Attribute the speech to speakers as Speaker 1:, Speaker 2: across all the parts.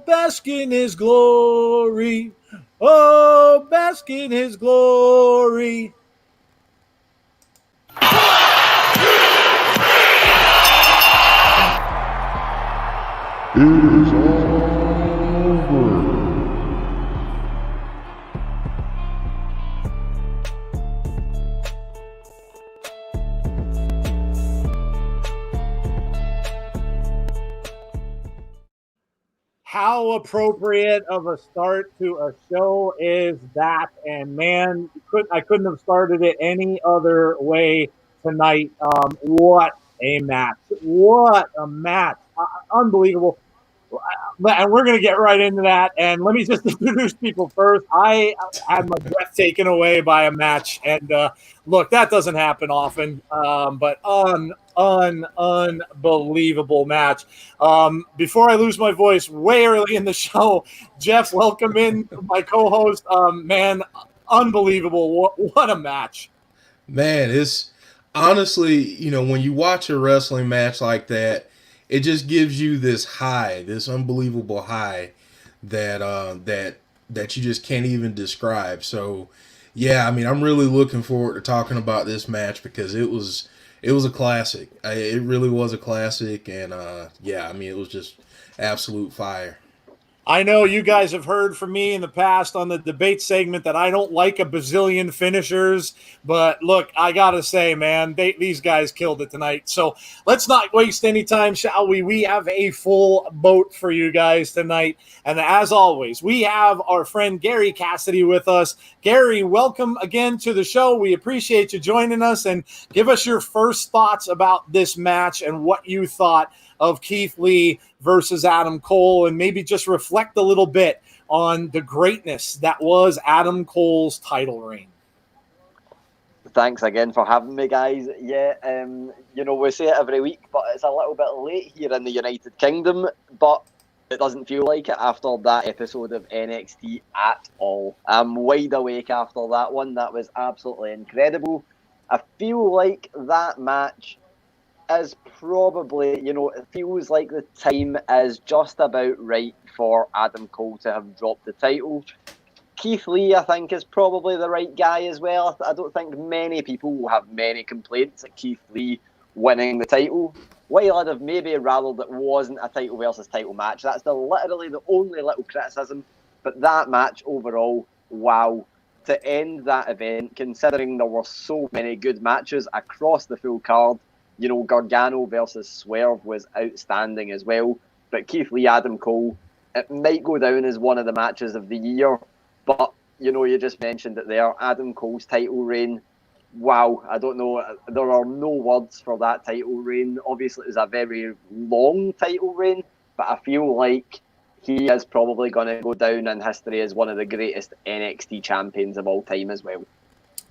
Speaker 1: bask in his glory. Oh, bask in his glory.
Speaker 2: It is over.
Speaker 1: How appropriate of a start to a show is that? And man, I couldn't have started it any other way tonight. What a match! What a match! Unbelievable. And we're going to get right into that. And let me just introduce people first. I had my breath taken away by a match. And look, that doesn't happen often, but unbelievable match. Before I lose my voice way early in the show, Jeff, welcome in, my co-host. Man, unbelievable. What a match.
Speaker 3: Man, it's honestly, when you watch a wrestling match like that, it just gives you this high, this unbelievable high that you just can't even describe. So, yeah, I mean, I'm really looking forward to talking about this match because it was a classic. It really was a classic, and yeah, I mean, it was just absolute fire.
Speaker 1: I know you guys have heard from me in the past on the debate segment that I don't like a bazillion finishers, but look, I got to say, man, these guys killed it tonight. So let's not waste any time, shall we? We have a full boat for you guys tonight. And as always, we have our friend Gary Cassidy with us. Gary, welcome again to the show. We appreciate you joining us, and give us your first thoughts about this match and what you thought of Keith Lee versus Adam Cole, and maybe just reflect a little bit on the greatness that was Adam Cole's title reign.
Speaker 4: Thanks again for having me, guys. Yeah, we say it every week, but it's a little bit late here in the United Kingdom, but it doesn't feel like it after that episode of NXT at all. I'm wide awake after that one. That was absolutely incredible. I feel like that match is probably, it feels like the time is just about right for Adam Cole to have dropped the title. Keith Lee, I think, is probably the right guy as well. I don't think many people will have many complaints at Keith Lee winning the title. While I'd have maybe rather that wasn't a title versus title match. That's literally the only little criticism. But that match overall, wow. To end that event, considering there were so many good matches across the full card, Gargano versus Swerve was outstanding as well. But Keith Lee, Adam Cole, it might go down as one of the matches of the year. But, you just mentioned it there. Adam Cole's title reign. Wow. I don't know. There are no words for that title reign. Obviously, it was a very long title reign. But I feel like he is probably going to go down in history as one of the greatest NXT champions of all time as well.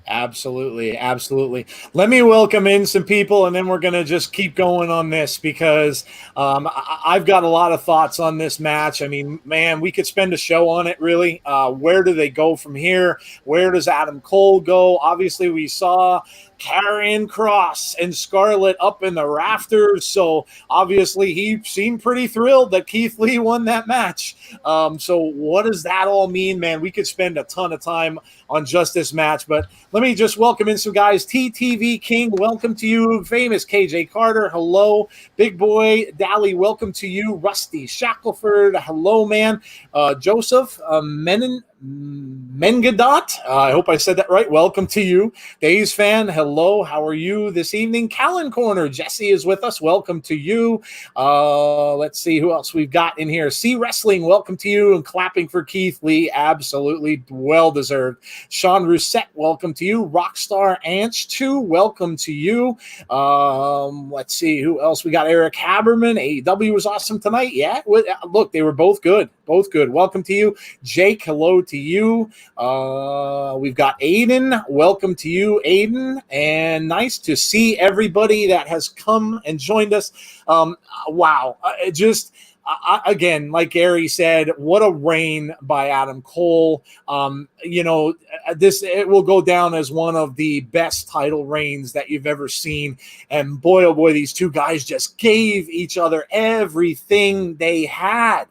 Speaker 1: Absolutely, absolutely. Let me welcome in some people, and then we're going to just keep going on this because I've got a lot of thoughts on this match. I mean, man, we could spend a show on it, really. Where do they go from here? Where does Adam Cole go? Obviously, we saw Karrion Kross and Scarlett up in the rafters, so obviously he seemed pretty thrilled that Keith Lee won that match. So what does that all mean, man? We could spend a ton of time on just this match, but let me just welcome in some guys. TTV King, welcome to you. Famous KJ Carter, hello. Big Boy Dally, welcome to you. Rusty Shackelford, hello, man. Joseph Mengadot, I hope I said that right. Welcome to you. Days Fan, hello. How are you this evening? Callan Corner, Jesse is with us. Welcome to you. Let's see who else we've got in here. C Wrestling, welcome to you. And clapping for Keith Lee, absolutely well deserved. Sean Rousset, welcome to you. Rockstar Anch 2, welcome to you. Let's see who else we got. Eric Haberman, AEW was awesome tonight. Yeah, look, they were both good. Both good. Welcome to you. Jake, hello to you. We've got Aiden. Welcome to you, Aiden. And nice to see everybody that has come and joined us. Wow. Again, like Gary said, what a reign by Adam Cole. It will go down as one of the best title reigns that you've ever seen. And boy, oh boy, these two guys just gave each other everything they had.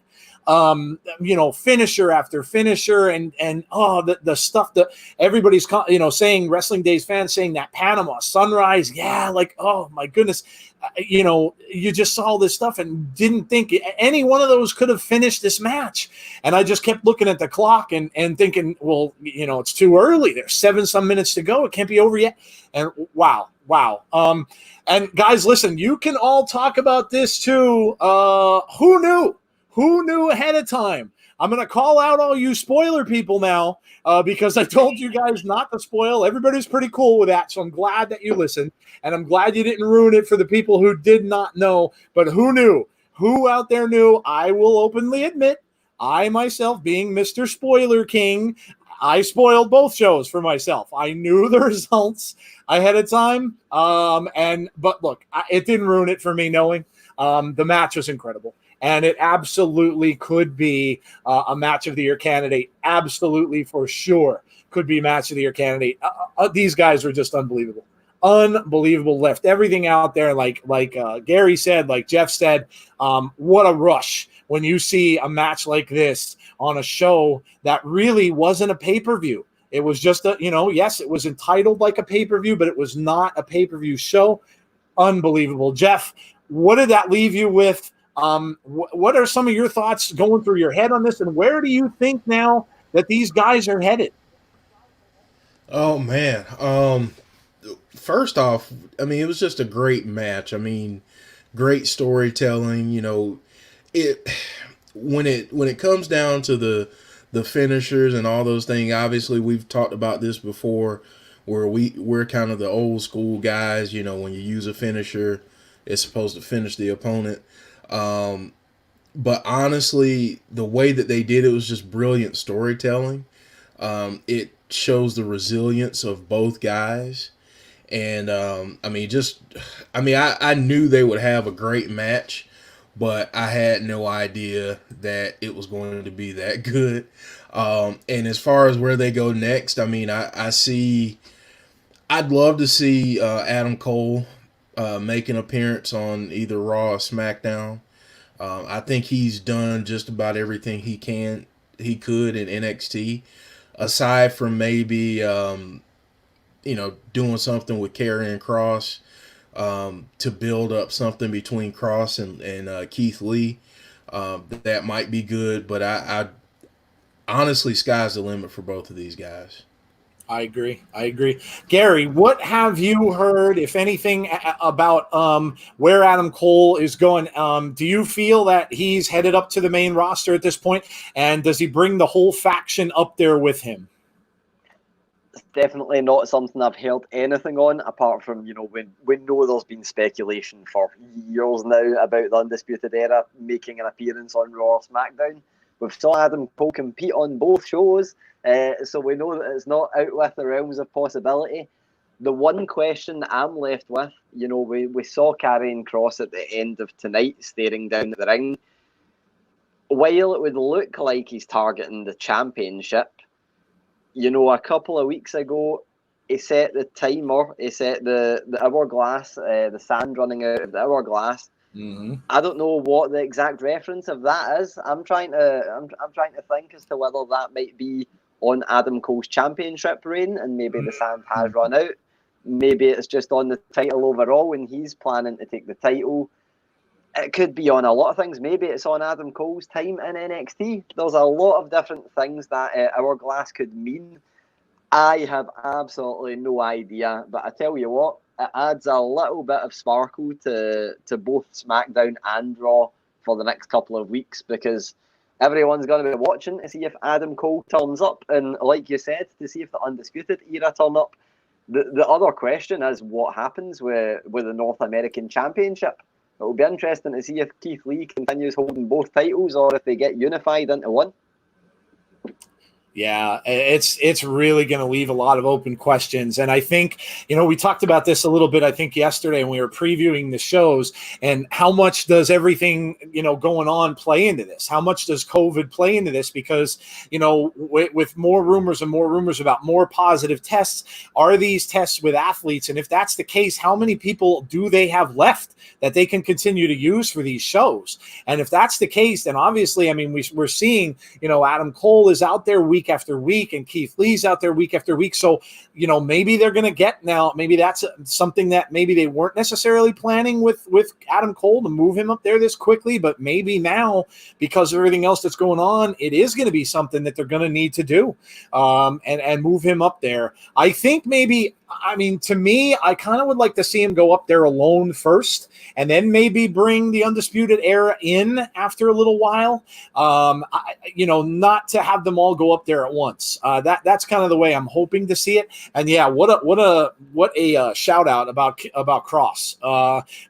Speaker 1: finisher after finisher, and the stuff that everybody's saying, Wrestling Days fans saying that Panama Sunrise, yeah, like, oh my goodness, you just saw this stuff and didn't think any one of those could have finished this match. And I just kept looking at the clock and thinking, well, it's too early. There's 7 some minutes to go. It can't be over yet. And wow. And guys, listen, you can all talk about this too. Who knew? Who knew ahead of time? I'm going to call out all you spoiler people now because I told you guys not to spoil. Everybody's pretty cool with that, so I'm glad that you listened, and I'm glad you didn't ruin it for the people who did not know. But who knew? Who out there knew? I will openly admit, I myself, being Mr. Spoiler King, I spoiled both shows for myself. I knew the results ahead of time, but look, it didn't ruin it for me knowing. The match was incredible. And it absolutely could be a match of the year candidate. Absolutely, for sure, could be match of the year candidate. These guys were just unbelievable. Unbelievable. Left everything out there, like Gary said, like Jeff said. What a rush when you see a match like this on a show that really wasn't a pay-per-view. It was just yes, it was entitled like a pay-per-view, but it was not a pay-per-view show. Unbelievable. Jeff, what did that leave you with? What are some of your thoughts going through your head on this, and where do you think now that these guys are headed?
Speaker 3: Oh man. First off, I mean, it was just a great match. I mean, great storytelling. When it comes down to the finishers and all those things, obviously we've talked about this before, where we're kind of the old school guys. When you use a finisher, it's supposed to finish the opponent. But honestly, the way that they did it was just brilliant storytelling. It shows the resilience of both guys. And, I knew they would have a great match, but I had no idea that it was going to be that good. And as far as where they go next, I'd love to see Adam Cole make an appearance on either Raw or SmackDown. I think he's done just about everything he could in NXT, aside from maybe doing something with Karrion Kross to build up something between Kross and Keith Lee. That might be good, but I honestly, sky's the limit for both of these guys.
Speaker 1: I agree. Gary, what have you heard, if anything, about where Adam Cole is going? Do you feel that he's headed up to the main roster at this point? And does he bring the whole faction up there with him?
Speaker 4: It's definitely not something I've heard anything on, apart from, we know there's been speculation for years now about the Undisputed Era making an appearance on Raw or SmackDown. We've saw Adam Cole compete on both shows, so we know that it's not out with the realms of possibility. The one question that I'm left with, we saw Karrion Kross at the end of tonight staring down at the ring. While it would look like he's targeting the championship, a couple of weeks ago, he set the timer, he set the hourglass, the sand running out of the hourglass. Mm-hmm. I don't know what the exact reference of that is. I'm trying to think as to whether that might be on Adam Cole's championship reign, and maybe the sand has run out. Maybe it's just on the title overall when he's planning to take the title. It could be on a lot of things. Maybe it's on Adam Cole's time in NXT. There's a lot of different things that hourglass could mean. I have absolutely no idea, but I tell you what, it adds a little bit of sparkle to both SmackDown and Raw for the next couple of weeks, because everyone's going to be watching to see if Adam Cole turns up, and like you said, to see if the Undisputed Era turn up. The other question is what happens with the North American Championship. It will be interesting to see if Keith Lee continues holding both titles or if they get unified into one.
Speaker 1: Yeah, it's really going to leave a lot of open questions. And I think, we talked about this a little bit, I think yesterday when we were previewing the shows, and how much does everything, going on play into this? How much does COVID play into this? Because, with more rumors and more rumors about more positive tests, are these tests with athletes? And if that's the case, how many people do they have left that they can continue to use for these shows? And if that's the case, then obviously, I mean, we're seeing, Adam Cole is out there week after week, and Keith Lee's out there week after week. So, maybe they're going to get now, maybe that's something that maybe they weren't necessarily planning with Adam Cole to move him up there this quickly, but maybe now, because of everything else that's going on, it is going to be something that they're going to need to do, and move him up there. I think maybe, to me, I kind of would like to see him go up there alone first, and then maybe bring the Undisputed Era in after a little while. Not to have them all go up there at once. That's kind of the way I'm hoping to see it. And yeah, what a shout out about Cross,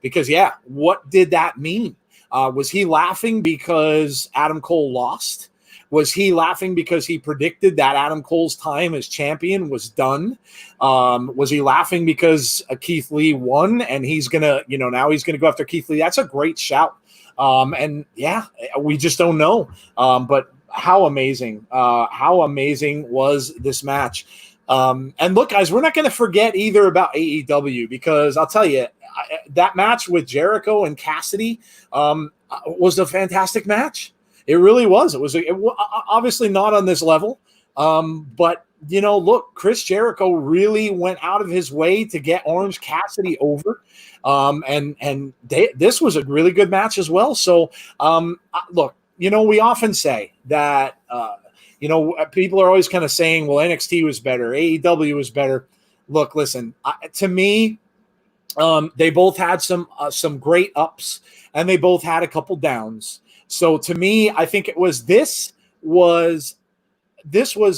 Speaker 1: because what did that mean? Was he laughing because Adam Cole lost? Was he laughing because he predicted that Adam Cole's time as champion was done? Was he laughing because Keith Lee won and he's gonna, now he's gonna go after Keith Lee? That's a great shout. And yeah, we just don't know. But how amazing was this match? And look, guys, we're not going to forget either about AEW, because I'll tell you, that match with Jericho and Cassidy was a fantastic match. It really was. It was obviously not on this level, but look, Chris Jericho really went out of his way to get Orange Cassidy over, and this was a really good match as well. So, look, we often say that people are always kind of saying, well, NXT was better, AEW was better. Look, listen, to me, they both had some great ups, and they both had a couple downs. So to me, I think this was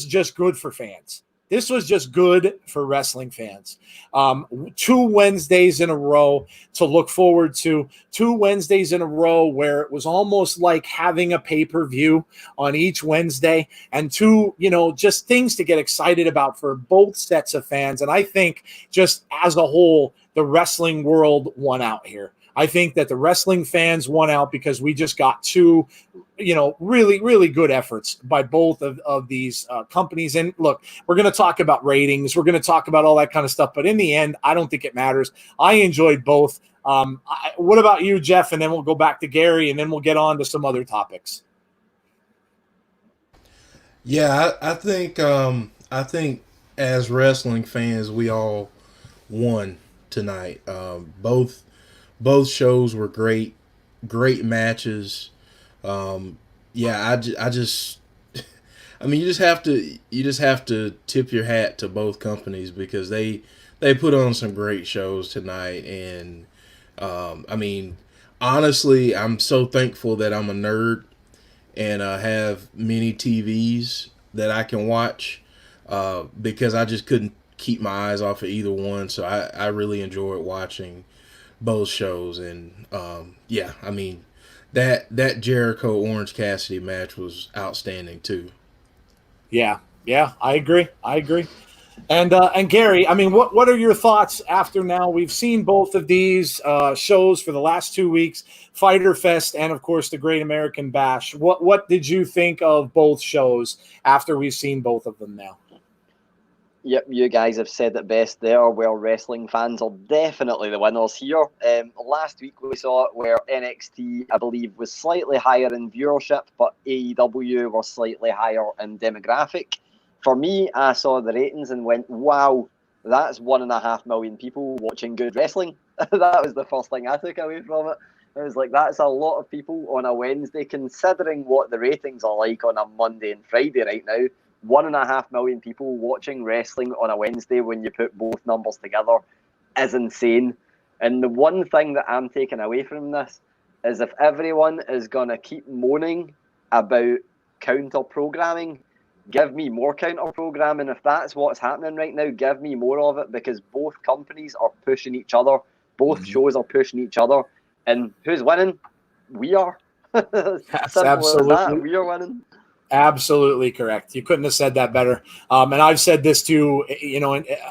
Speaker 1: just good for fans. This was just good for wrestling fans. 2 Wednesdays in a row to look forward to, 2 Wednesdays in a row where it was almost like having a pay-per-view on each Wednesday, and 2, just things to get excited about for both sets of fans. And I think just as a whole, the wrestling world won out here. I think that the wrestling fans won out because we just got 2, really, really good efforts by both of these companies. And look, we're going to talk about ratings. We're going to talk about all that kind of stuff. But in the end, I don't think it matters. I enjoyed both. What about you, Jeff? And then we'll go back to Gary, and then we'll get on to some other topics.
Speaker 3: Yeah, I think as wrestling fans, we all won tonight. Both shows were great matches. I just you just have to tip your hat to both companies, because they put on some great shows tonight. And honestly, I'm so thankful that I'm a nerd and have many TVs that I can watch, because I just couldn't keep my eyes off of either one. So I really enjoyed watching both shows. And that Jericho Orange Cassidy match was outstanding too.
Speaker 1: Yeah, I agree. And Gary, what are your thoughts after now we've seen both of these shows for the last 2 weeks, Fyter Fest and of course the Great American Bash? What did you think of both shows after we've seen both of them now?
Speaker 4: Yep, you guys have said it best there. Well, wrestling fans are definitely the winners here. Last week we saw it where NXT, I believe, was slightly higher in viewership, but AEW were slightly higher in demographic. For me, I saw the ratings and went, wow, that's 1.5 million people watching good wrestling. That was the first thing I took away from it. I was like, that's a lot of people on a Wednesday, considering what the ratings are like on a Monday and Friday right now. 1.5 million people watching wrestling on a Wednesday when you put both numbers together is insane. And the one thing that I'm taking away from this is, if everyone is going to keep moaning about counter programming, give me more counter programming. If that's what's happening right now, give me more of it, because both companies are pushing each other. Both shows are pushing each other. And who's winning? We are.
Speaker 1: That's absolutely.
Speaker 4: We are winning.
Speaker 1: Absolutely correct. You couldn't have said that better. And I've said this too,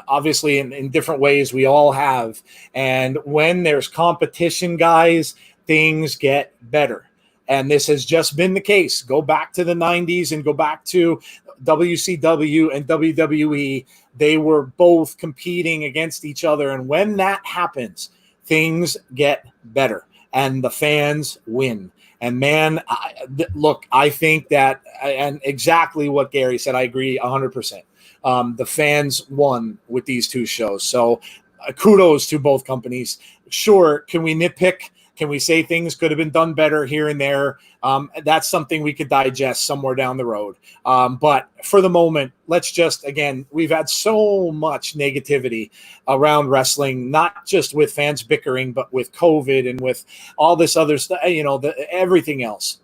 Speaker 1: obviously in different ways, we all have. And when there's competition, guys, things get better. And this has just been the case. Go back to the 90s and go back to WCW and WWE. They were both competing against each other. And when that happens, things get better and the fans win. And man, look, I think that, and exactly what Gary said, I agree 100%. The fans won with these two shows. So kudos to both companies. Sure, can we nitpick? Can we say things could have been done better here and there? That's something we could digest somewhere down the road. But for the moment, let's just, again, we've had so much negativity around wrestling, not just with fans bickering, but with COVID and with all this other stuff, everything else.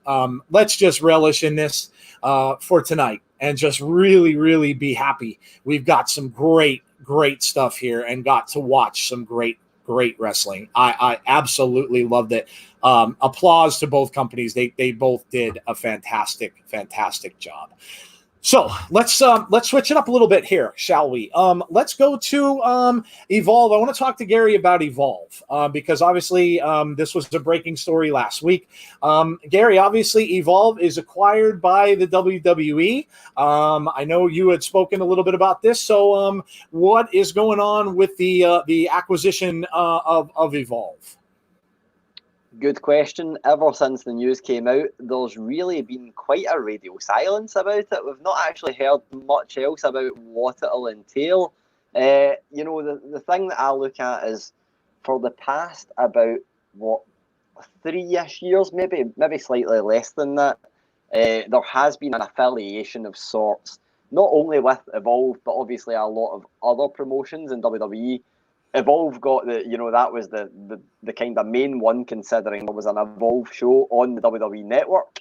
Speaker 1: Let's just relish in this for tonight and just really, really be happy. We've got some great stuff here and got to watch some great wrestling. I absolutely loved it. Applause to both companies. They both did a fantastic job. So let's switch it up a little bit here, shall we? Let's go to Evolve. I want to talk to Gary about Evolve because obviously this was a breaking story last week. Gary, obviously Evolve is acquired by the WWE. I know you had spoken a little bit about this. So what is going on with the acquisition of Evolve?
Speaker 4: Good question. Ever since the news came out, there's really been quite a radio silence about it. We've not actually heard much else about what it'll entail. The thing that I look at is for the past about, 3-ish years, maybe slightly less than that, there has been an affiliation of sorts, not only with Evolve, but obviously a lot of other promotions in WWE. Evolve got that was the kind of main one, considering there was an Evolve show on the WWE network,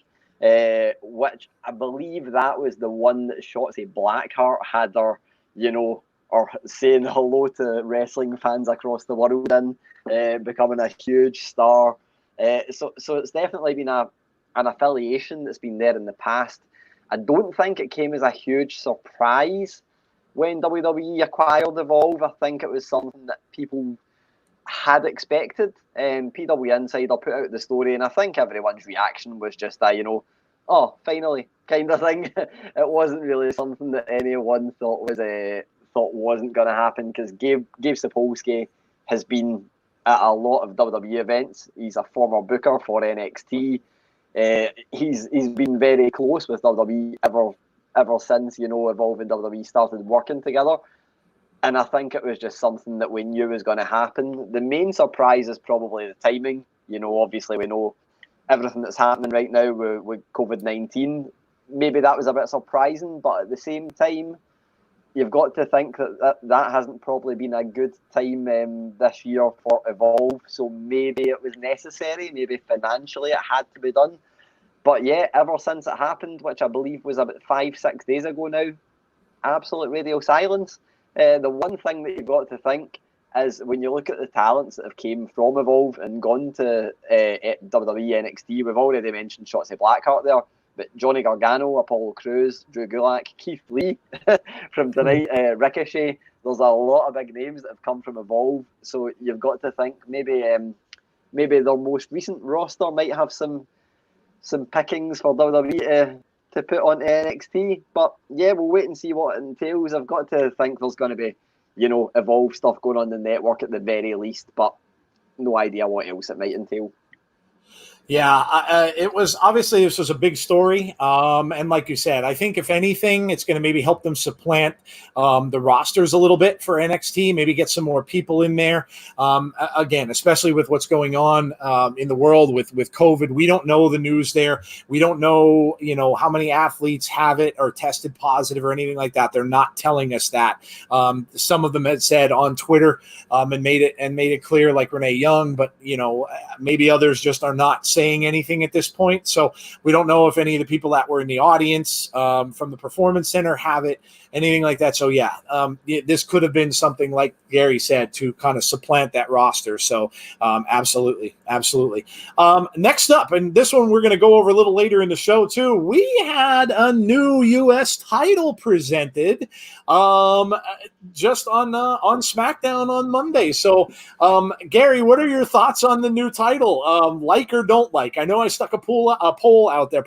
Speaker 4: which I believe that was the one that Shotzi Blackheart had her, or saying hello to wrestling fans across the world in, becoming a huge star. So it's definitely been an affiliation that's been there in the past. I don't think it came as a huge surprise when WWE acquired Evolve. I think it was something that people had expected. PW Insider put out the story, and I think everyone's reaction was just oh, finally, kind of thing. It wasn't really something that anyone thought wasn't going to happen, because Gabe Sapolsky has been at a lot of WWE events. He's a former booker for NXT. He's been very close with WWE ever since, Evolve and WWE started working together. And I think it was just something that we knew was going to happen. The main surprise is probably the timing. Obviously we know everything that's happening right now with COVID-19. Maybe that was a bit surprising, but at the same time, you've got to think that hasn't probably been a good time this year for Evolve. So maybe it was necessary. Maybe financially it had to be done. But yeah, ever since it happened, which I believe was about 5-6 days ago now, absolute radio silence. The one thing that you've got to think is, when you look at the talents that have came from Evolve and gone to WWE NXT, we've already mentioned Shotzi Blackheart there, but Johnny Gargano, Apollo Crews, Drew Gulak, Keith Lee from tonight, Ricochet. There's a lot of big names that have come from Evolve. So you've got to think maybe their most recent roster might have some pickings for WWE to put on NXT. But yeah, we'll wait and see what it entails. I've got to think there's going to be, Evolve stuff going on the network at the very least, but no idea what else it might entail.
Speaker 1: Yeah, it was obviously, this was a big story. And like you said, I think if anything, it's going to maybe help them supplant the rosters a little bit for NXT, maybe get some more people in there. Again, especially with what's going on in the world with COVID. We don't know the news there. We don't know, how many athletes have it or tested positive or anything like that. They're not telling us that. Some of them had said on Twitter and made it clear, like Renee Young, but maybe others just aren't are not saying anything at this point. So we don't know if any of the people that were in the audience from the Performance Center have it, anything like that. So yeah, this could have been something like Gary said to kind of supplant that roster. So absolutely. Next up, and this one we're going to go over a little later in the show too. We had a new U.S. title presented just on SmackDown on Monday. So Gary, what are your thoughts on the new title? Like or don't like? I know I stuck a poll out there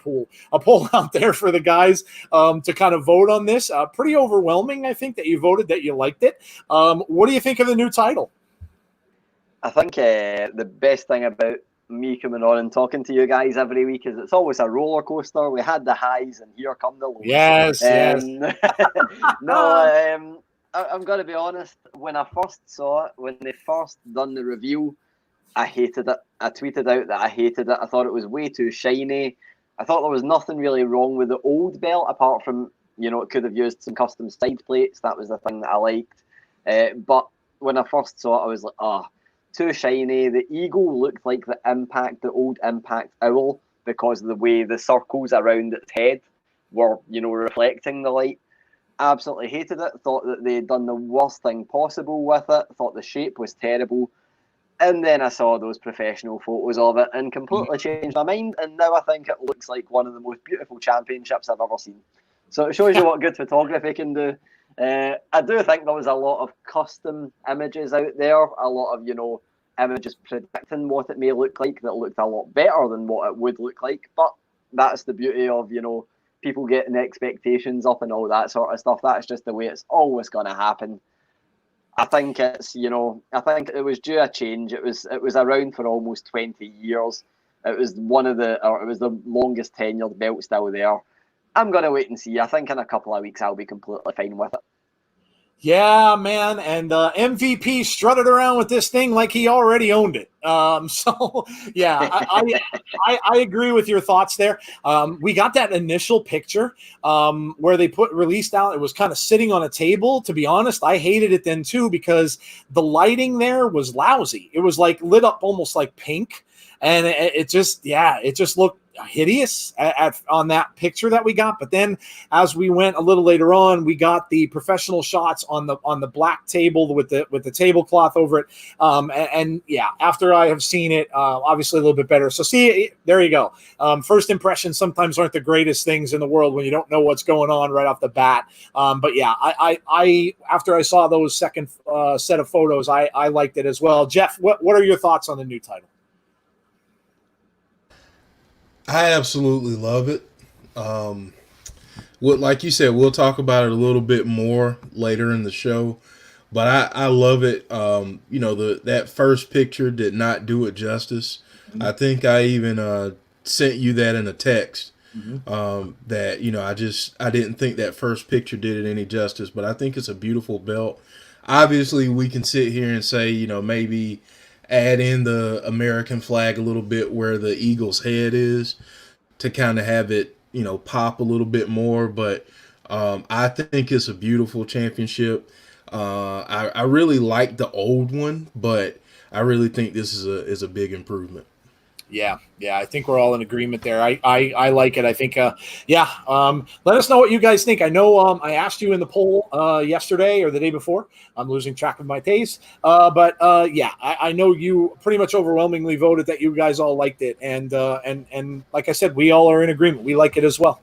Speaker 1: for the guys to kind of vote on this. Pretty overwhelming, I think, that you voted that you liked it. What do you think of the new title?
Speaker 4: I think the best thing about me coming on and talking to you guys every week is it's always a roller coaster. We had the highs and here come the lows.
Speaker 1: Yes.
Speaker 4: No, I'm going to be honest. When I first saw it, when they first done the review, I hated it. I tweeted out that I hated it. I thought it was way too shiny. I thought there was nothing really wrong with the old belt apart from, it could have used some custom side plates. That was the thing that I liked. But when I first saw it, I was like, too shiny. The eagle looked like the old Impact owl, because of the way the circles around its head were, reflecting the light. Absolutely hated it. Thought that they had done the worst thing possible with it. Thought the shape was terrible. And then I saw those professional photos of it and completely changed my mind. And now I think it looks like one of the most beautiful championships I've ever seen. So it shows you what good photography can do. I do think there was a lot of custom images out there. A lot of, images predicting what it may look like that looked a lot better than what it would look like. But that's the beauty of, people getting expectations up and all that sort of stuff. That's just the way it's always going to happen. I think it's, I think it was due a change. It was around for almost 20 years. It was the longest tenured belt still there. I'm going to wait and see. I think in a couple of weeks I'll be completely fine with it.
Speaker 1: Yeah, man, and MVP strutted around with this thing like he already owned it. So yeah, I agree with your thoughts there. We got that initial picture where they released out. It was kind of sitting on a table. To be honest, I hated it then too because the lighting there was lousy. It was like lit up almost like pink, and it just looked hideous on that picture that we got. But then as we went a little later on, we got the professional shots on the black table with the tablecloth over it. And yeah, after I have seen it, obviously a little bit better. So see, there you go. First impressions sometimes aren't the greatest things in the world when you don't know what's going on right off the bat. But yeah, I after I saw those second set of photos, I liked it as well. Jeff, what are your thoughts on the new title?
Speaker 3: I absolutely love it. Like you said, we'll talk about it a little bit more later in the show, but I love it. That first picture did not do it justice. Mm-hmm. I think I even sent you that in a text. Mm-hmm. That I didn't think that first picture did it any justice, but I think it's a beautiful belt. Obviously, we can sit here and say, maybe add in the American flag a little bit where the eagle's head is to kind of have it, pop a little bit more. But I think it's a beautiful championship. I really like the old one, but I really think this is a big improvement.
Speaker 1: Yeah, I think we're all in agreement there. I like it. I think, let us know what you guys think. I know I asked you in the poll yesterday or the day before. I'm losing track of my days. But I know you pretty much overwhelmingly voted that you guys all liked it. And like I said, we all are in agreement. We like it as well.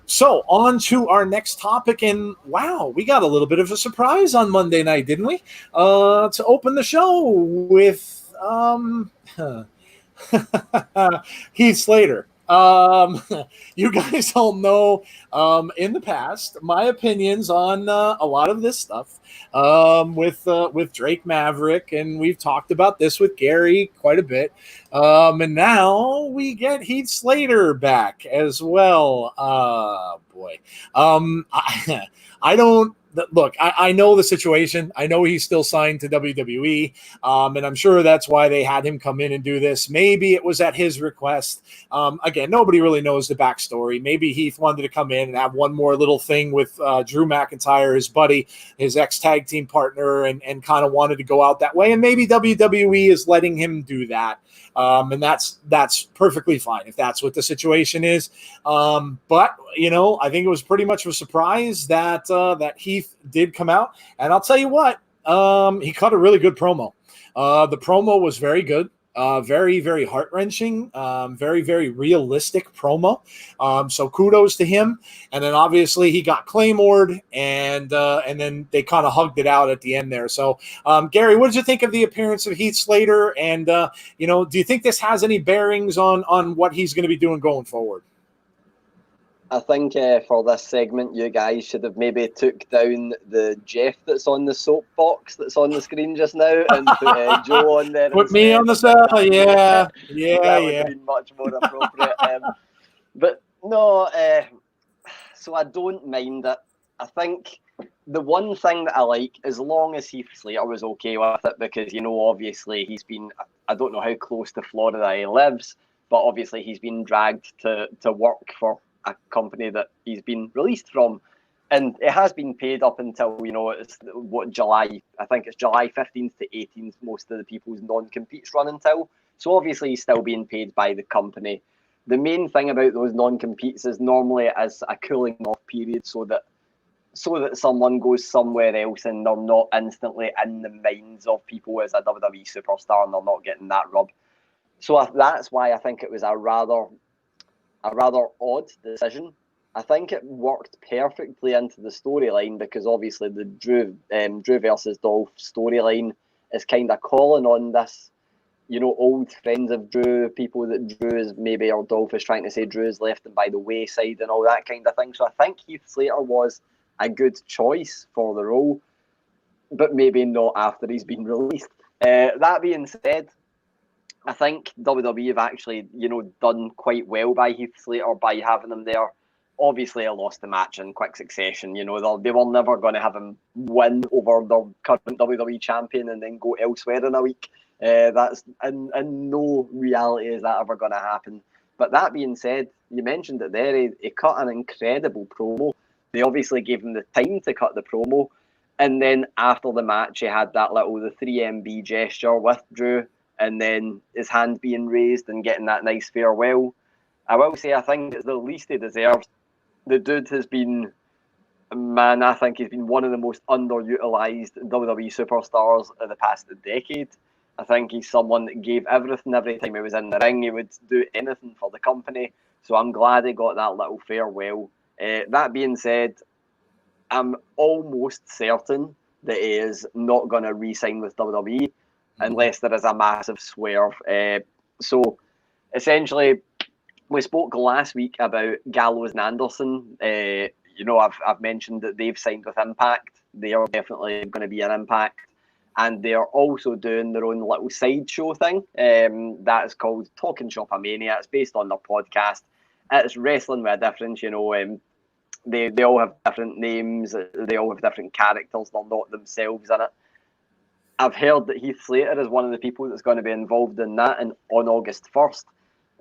Speaker 1: So on to our next topic. And wow, we got a little bit of a surprise on Monday night, didn't we? To open the show with Heath Slater. You guys all know in the past my opinions on a lot of this stuff with Drake Maverick, and we've talked about this with Gary quite a bit. And now we get Heath Slater back as well. Boy, I don't look, I know the situation. I know he's still signed to WWE, and I'm sure that's why they had him come in and do this. Maybe it was at his request. Again, nobody really knows the backstory. Maybe Heath wanted to come in and have one more little thing with Drew McIntyre, his buddy, his ex-tag team partner, and kind of wanted to go out that way. And maybe WWE is letting him do that. And that's perfectly fine if that's what the situation is. But I think it was pretty much a surprise that Heath did come out, and I'll tell you what, he cut a really good promo. The promo was very good. Very, very heart-wrenching, very, very realistic promo. So kudos to him. And then obviously he got Claymored, and then they kind of hugged it out at the end there. So, Gary, what did you think of the appearance of Heath Slater? And, do you think this has any bearings on what he's going to be doing going forward?
Speaker 4: I think for this segment, you guys should have maybe took down the Jeff that's on the soapbox that's on the screen just now and put Joe on there.
Speaker 1: Put me on the cell, yeah.
Speaker 4: That would have been much more appropriate. But no, so I don't mind it. I think the one thing that I like, as long as Heath Slater was okay with it, because, obviously he's been, I don't know how close to Florida he lives, but obviously he's been dragged to work for a company that he's been released from, and it has been paid up until it's July. I think it's July 15th to 18th. Most of the people's non-competes run until, so obviously he's still being paid by the company. The main thing about those non-competes is normally as a cooling off period, so that someone goes somewhere else and they're not instantly in the minds of people as a WWE superstar, and they're not getting that rub. So that's why I think it was a rather odd decision. I think it worked perfectly into the storyline, because obviously the Drew versus Dolph storyline is kind of calling on this, old friends of Drew, people that Drew is maybe, or Dolph is trying to say Drew is left him by the wayside and all that kind of thing. So I think Heath Slater was a good choice for the role, but maybe not after he's been released. That being said, I think WWE have actually, done quite well by Heath Slater by having him there. Obviously, I lost the match in quick succession. They were never going to have him win over their current WWE champion and then go elsewhere in a week. That's in no reality is that ever going to happen. But that being said, you mentioned it there. He cut an incredible promo. They obviously gave him the time to cut the promo, and then after the match, he had that the 3MB gesture with Drew, and then his hand being raised and getting that nice farewell. I will say, I think it's the least he deserves. The dude has been, I think he's been one of the most underutilized WWE superstars of the past decade. I think he's someone that gave everything every time he was in the ring. He would do anything for the company. So I'm glad he got that little farewell. That being said, I'm almost certain that he is not going to re-sign with WWE unless there is a massive swerve. So essentially, we spoke last week about Gallows and Anderson. I've mentioned that they've signed with Impact. They are definitely going to be an Impact. And they're also doing their own little sideshow thing. That is called Talking Shop Mania. It's based on their podcast. It's wrestling with a difference, They all have different names. They all have different characters. They're not themselves in it. I've heard that Heath Slater is one of the people that's going to be involved in that on August 1st.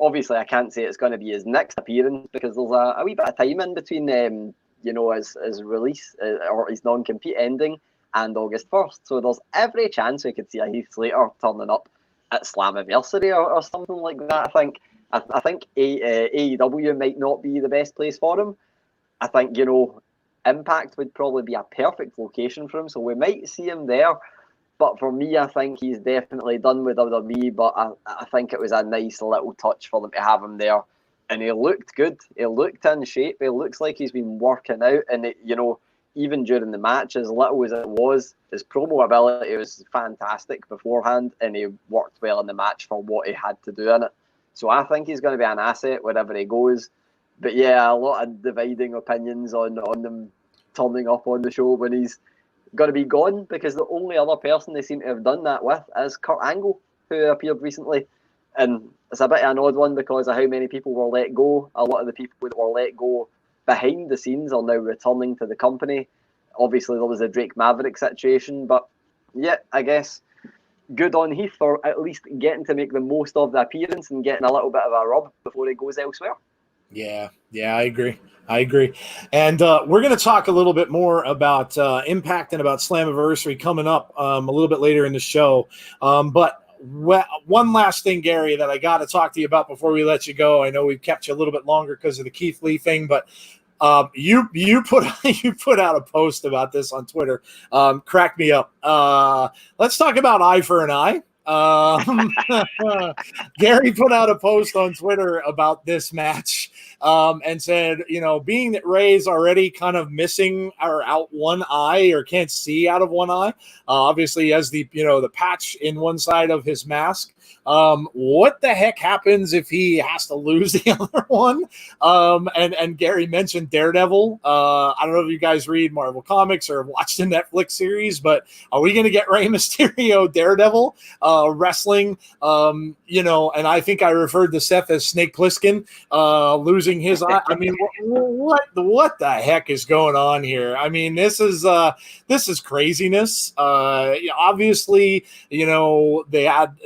Speaker 4: Obviously, I can't say it's going to be his next appearance because there's a wee bit of time in between, his release or his non-compete ending and August 1st. So there's every chance we could see a Heath Slater turning up at Slammiversary or something like that. I think AEW might not be the best place for him. I think, Impact would probably be a perfect location for him, so we might see him there. But for me, I think he's definitely done with WWE, but I think it was a nice little touch for them to have him there. And he looked good. He looked in shape. He looks like he's been working out. And, even during the match, as little as it was, his promo ability was fantastic beforehand, and he worked well in the match for what he had to do in it. So I think he's going to be an asset wherever he goes. But yeah, a lot of dividing opinions on them turning up on the show when he's going to be gone, because the only other person they seem to have done that with is Kurt Angle, who appeared recently. And it's a bit of an odd one because of how many people were let go. A lot of the people that were let go behind the scenes are now returning to the company. obviously there was a Drake Maverick situation, but yeah, I guess good on Heath for at least getting to make the most of the appearance and getting a little bit of a rub before he goes elsewhere.
Speaker 1: Yeah, I agree. And we're going to talk a little bit more about Impact and about Slammiversary coming up a little bit later in the show. But one last thing, Gary, that I got to talk to you about before we let you go. I know we've kept you a little bit longer because of the Keith Lee thing, but you put out a post about this on Twitter. Cracked me up. Let's talk about Eye for an Eye. Gary put out a post on Twitter about this match and said, being that Ray's already kind of missing or out one eye or can't see out of one eye, obviously he has the patch in one side of his mask. What the heck happens if he has to lose the other one? And Gary mentioned Daredevil. I don't know if you guys read Marvel Comics or have watched the Netflix series, but are we going to get Rey Mysterio Daredevil wrestling? And I think I referred to Seth as Snake Plissken losing his eye. I mean, what the heck is going on here? I mean, this is craziness. Obviously, they had,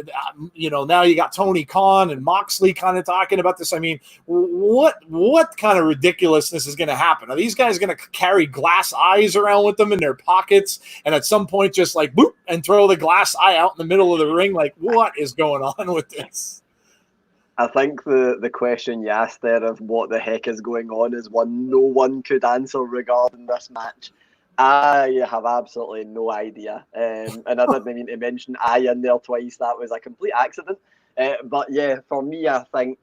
Speaker 1: now you got Tony Khan and Moxley kind of talking about this. I mean, what kind of ridiculousness is going to happen? Are these guys going to carry glass eyes around with them in their pockets and at some point just like boop and throw the glass eye out in the middle of the ring? Like, what is going on with this?
Speaker 4: I think the question you asked there of what the heck is going on is one no one could answer regarding this match. I have absolutely no idea. And I didn't mean to mention I in there twice. That was a complete accident. But yeah, for me, I think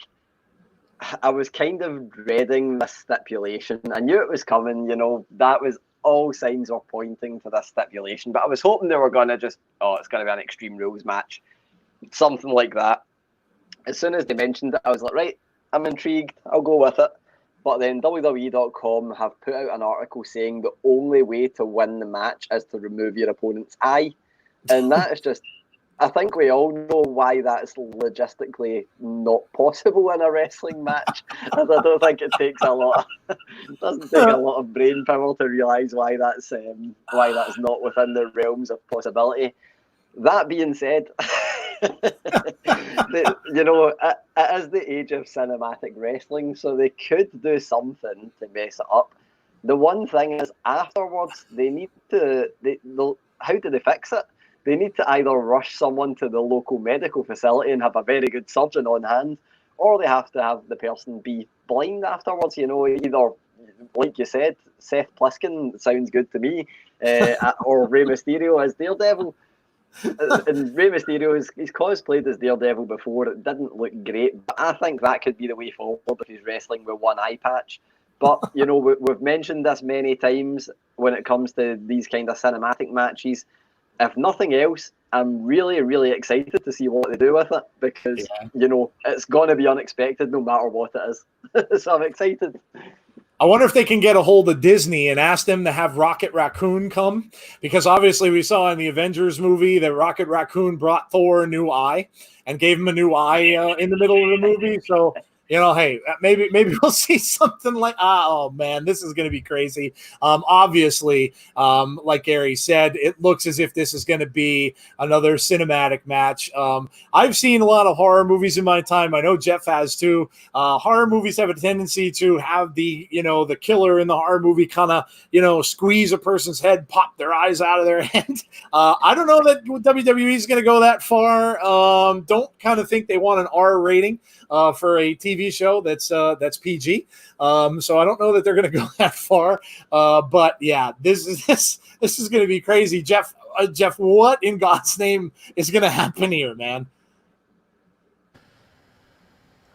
Speaker 4: I was kind of dreading this stipulation. I knew it was coming, that was all signs were pointing to this stipulation. But I was hoping they were going to it's going to be an Extreme Rules match. Something like that. As soon as they mentioned it, I was like, right, I'm intrigued. I'll go with it. But then WWE.com have put out an article saying the only way to win the match is to remove your opponent's eye. And that is just, I think we all know why that's logistically not possible in a wrestling match. I don't think it takes doesn't take a lot of brain power to realise why that's not within the realms of possibility. That being said, it is the age of cinematic wrestling, so they could do something to mess it up. The one thing is, afterwards, they need to. How do they fix it? They need to either rush someone to the local medical facility and have a very good surgeon on hand, or they have to have the person be blind afterwards. Either, like you said, Seth Plissken sounds good to me, or Rey Mysterio as Daredevil. And Rey Mysterio, he's cosplayed as Daredevil before. It didn't look great, but I think that could be the way forward if he's wrestling with one eye patch. But, we've mentioned this many times when it comes to these kind of cinematic matches. If nothing else, I'm really, really excited to see what they do with it because, it's going to be unexpected no matter what it is. So I'm excited.
Speaker 1: I wonder if they can get a hold of Disney and ask them to have Rocket Raccoon come, because obviously we saw in the Avengers movie that Rocket Raccoon brought Thor a new eye and gave him a new eye in the middle of the movie. So, hey, maybe we'll see something like, oh man, this is going to be crazy. Obviously, like Gary said, it looks as if this is going to be another cinematic match. I've seen a lot of horror movies in my time. I know Jeff has too. Horror movies have a tendency to have the killer in the horror movie kind of, squeeze a person's head, pop their eyes out of their head. I don't know that WWE is going to go that far. Don't kind of think they want an R rating for a TV show that's PG. So I don't know that they're going to go that far. But yeah, this is going to be crazy. Jeff, what in God's name is going to happen here, man?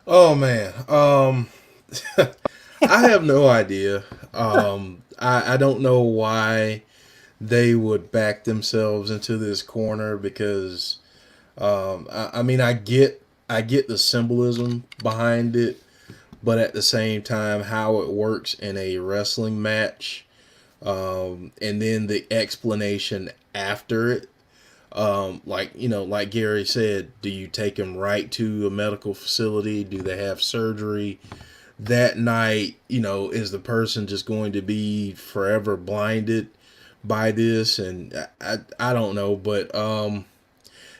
Speaker 3: Oh man. I have no idea. I don't know why they would back themselves into this corner because I get the symbolism behind it, but at the same time, how it works in a wrestling match, and then the explanation after it, like Gary said, do you take him right to a medical facility? Do they have surgery that night? Is the person just going to be forever blinded? by this, and I don't know, but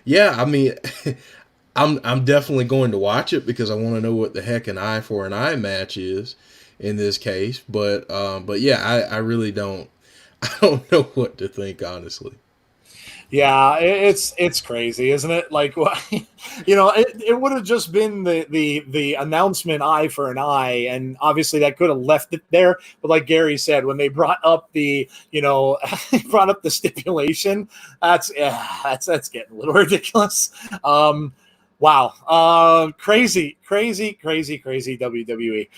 Speaker 3: yeah, I mean, I'm definitely going to watch it because I want to know what the heck an eye for an eye match is in this case. But yeah, I really don't I don't know what to think, honestly.
Speaker 1: Yeah, it's crazy, isn't it? Like, it would have just been the announcement eye for an eye, and obviously that could have left it there. But like Gary said, when they brought up the brought up the stipulation, that's getting a little ridiculous. Wow. Crazy WWE.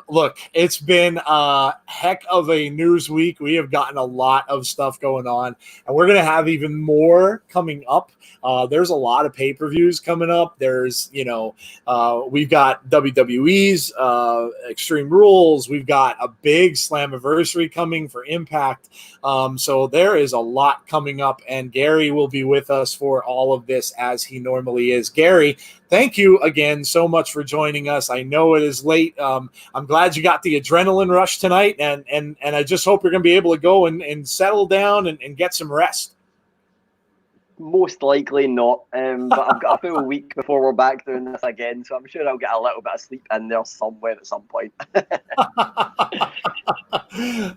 Speaker 1: Look, it's been a heck of a news week. We have gotten a lot of stuff going on, and we're going to have even more coming up. There's a lot of pay-per-views coming up. There's, we've got WWE's Extreme Rules. We've got a big Slammiversary coming for Impact. So there is a lot coming up, and Gary will be with us for all of this as he normally is. Gary, thank you again so much for joining us. I know it is late. I'm glad you got the adrenaline rush tonight, and I just hope you're going to be able to go and settle down and get some rest.
Speaker 4: Most likely not, but I've got a full week before we're back doing this again, so I'm sure I'll get a little bit of sleep in there somewhere at some point.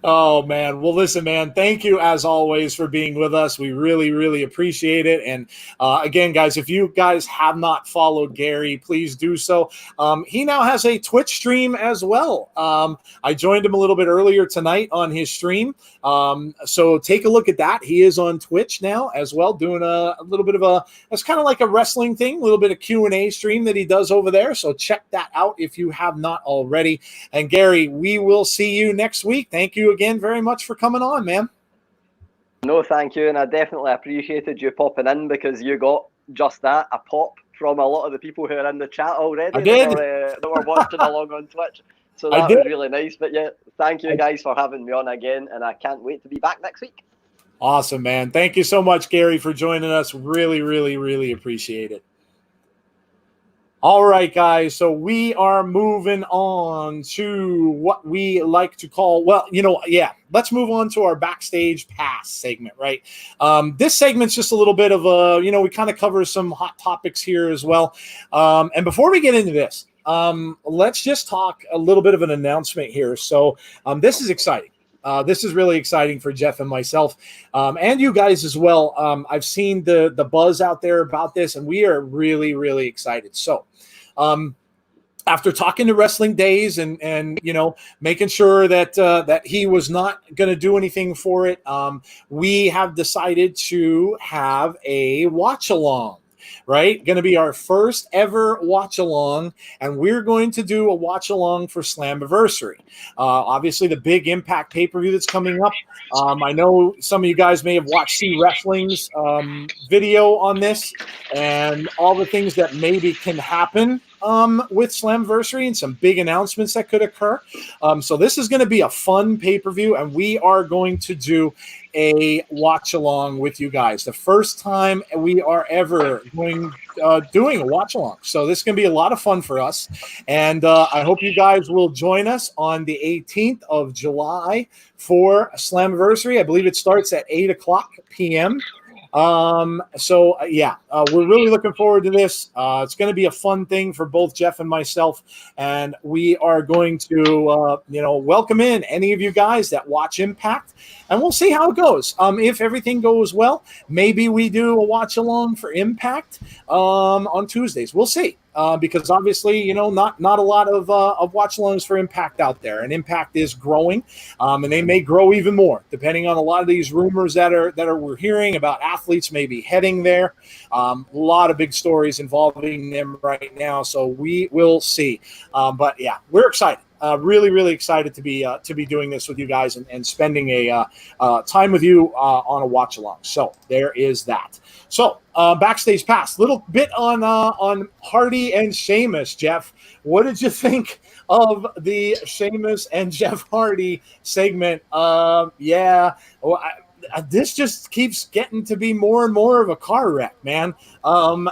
Speaker 1: Oh, man. Well, listen, man, thank you as always for being with us. We really, really appreciate it. And again, guys, if you guys have not followed Gary, please do so. He now has a Twitch stream as well. I joined him a little bit earlier tonight on his stream. So take a look at that. He is on Twitch now as well, doing a little bit of it's kind of like a wrestling thing, a little bit of Q&A stream that he does over there. So check that out if you have not already. And Gary, we will see you next week. Thank you again very much for coming on, man.
Speaker 4: No, thank you. And I definitely appreciated you popping in because you got just that, a pop from a lot of the people who are in the chat already.
Speaker 1: I did.
Speaker 4: That were watching along on Twitch. So that was really nice. But yeah, thank you guys for having me on again. And I can't wait to be back next week.
Speaker 1: Awesome, man. Thank you so much, Gary, for joining us. Really, really, really appreciate it. All right, guys. So we are moving on to what we like to call, let's move on to our Backstage Pass segment, right? This segment's just a little bit of we kind of cover some hot topics here as well. And before we get into this, let's just talk a little bit of an announcement here. So this is exciting. This is really exciting for Jeff and myself, and you guys as well. I've seen the buzz out there about this, and we are really, really excited. So, after talking to Wrestling Days and making sure that he was not going to do anything for it, we have decided to have a watch along. Right? Going to be our first ever watch along, and we're going to do a watch along for Slammiversary. Obviously, the big Impact pay-per-view that's coming up. I know some of you guys may have watched C Wrestling's video on this and all the things that maybe can happen with Slammiversary and some big announcements that could occur. So this is going to be a fun pay-per-view, and we are going to do a watch along with you guys. The first time we are ever doing a watch along. So this is going to be a lot of fun for us. And I hope you guys will join us on the 18th of July for Slammiversary. I believe it starts at 8:00 p.m. We're really looking forward to this. It's going to be a fun thing for both Jeff and myself, and we are going to, welcome in any of you guys that watch Impact, and we'll see how it goes. If everything goes well, maybe we do a watch along for Impact on Tuesdays. We'll see. Because obviously, not a lot of watch alongs for Impact out there, and Impact is growing, and they may grow even more depending on a lot of these rumors that we're hearing about athletes maybe heading there. A lot of big stories involving them right now, so we will see. But yeah, we're excited. Really, really excited to be doing this with you guys and spending a time with you on a watch along. So there is that. So Backstage Pass, little bit on Hardy and Sheamus. Jeff, what did you think of the Sheamus and Jeff Hardy segment? This just keeps getting to be more and more of a car wreck, man. And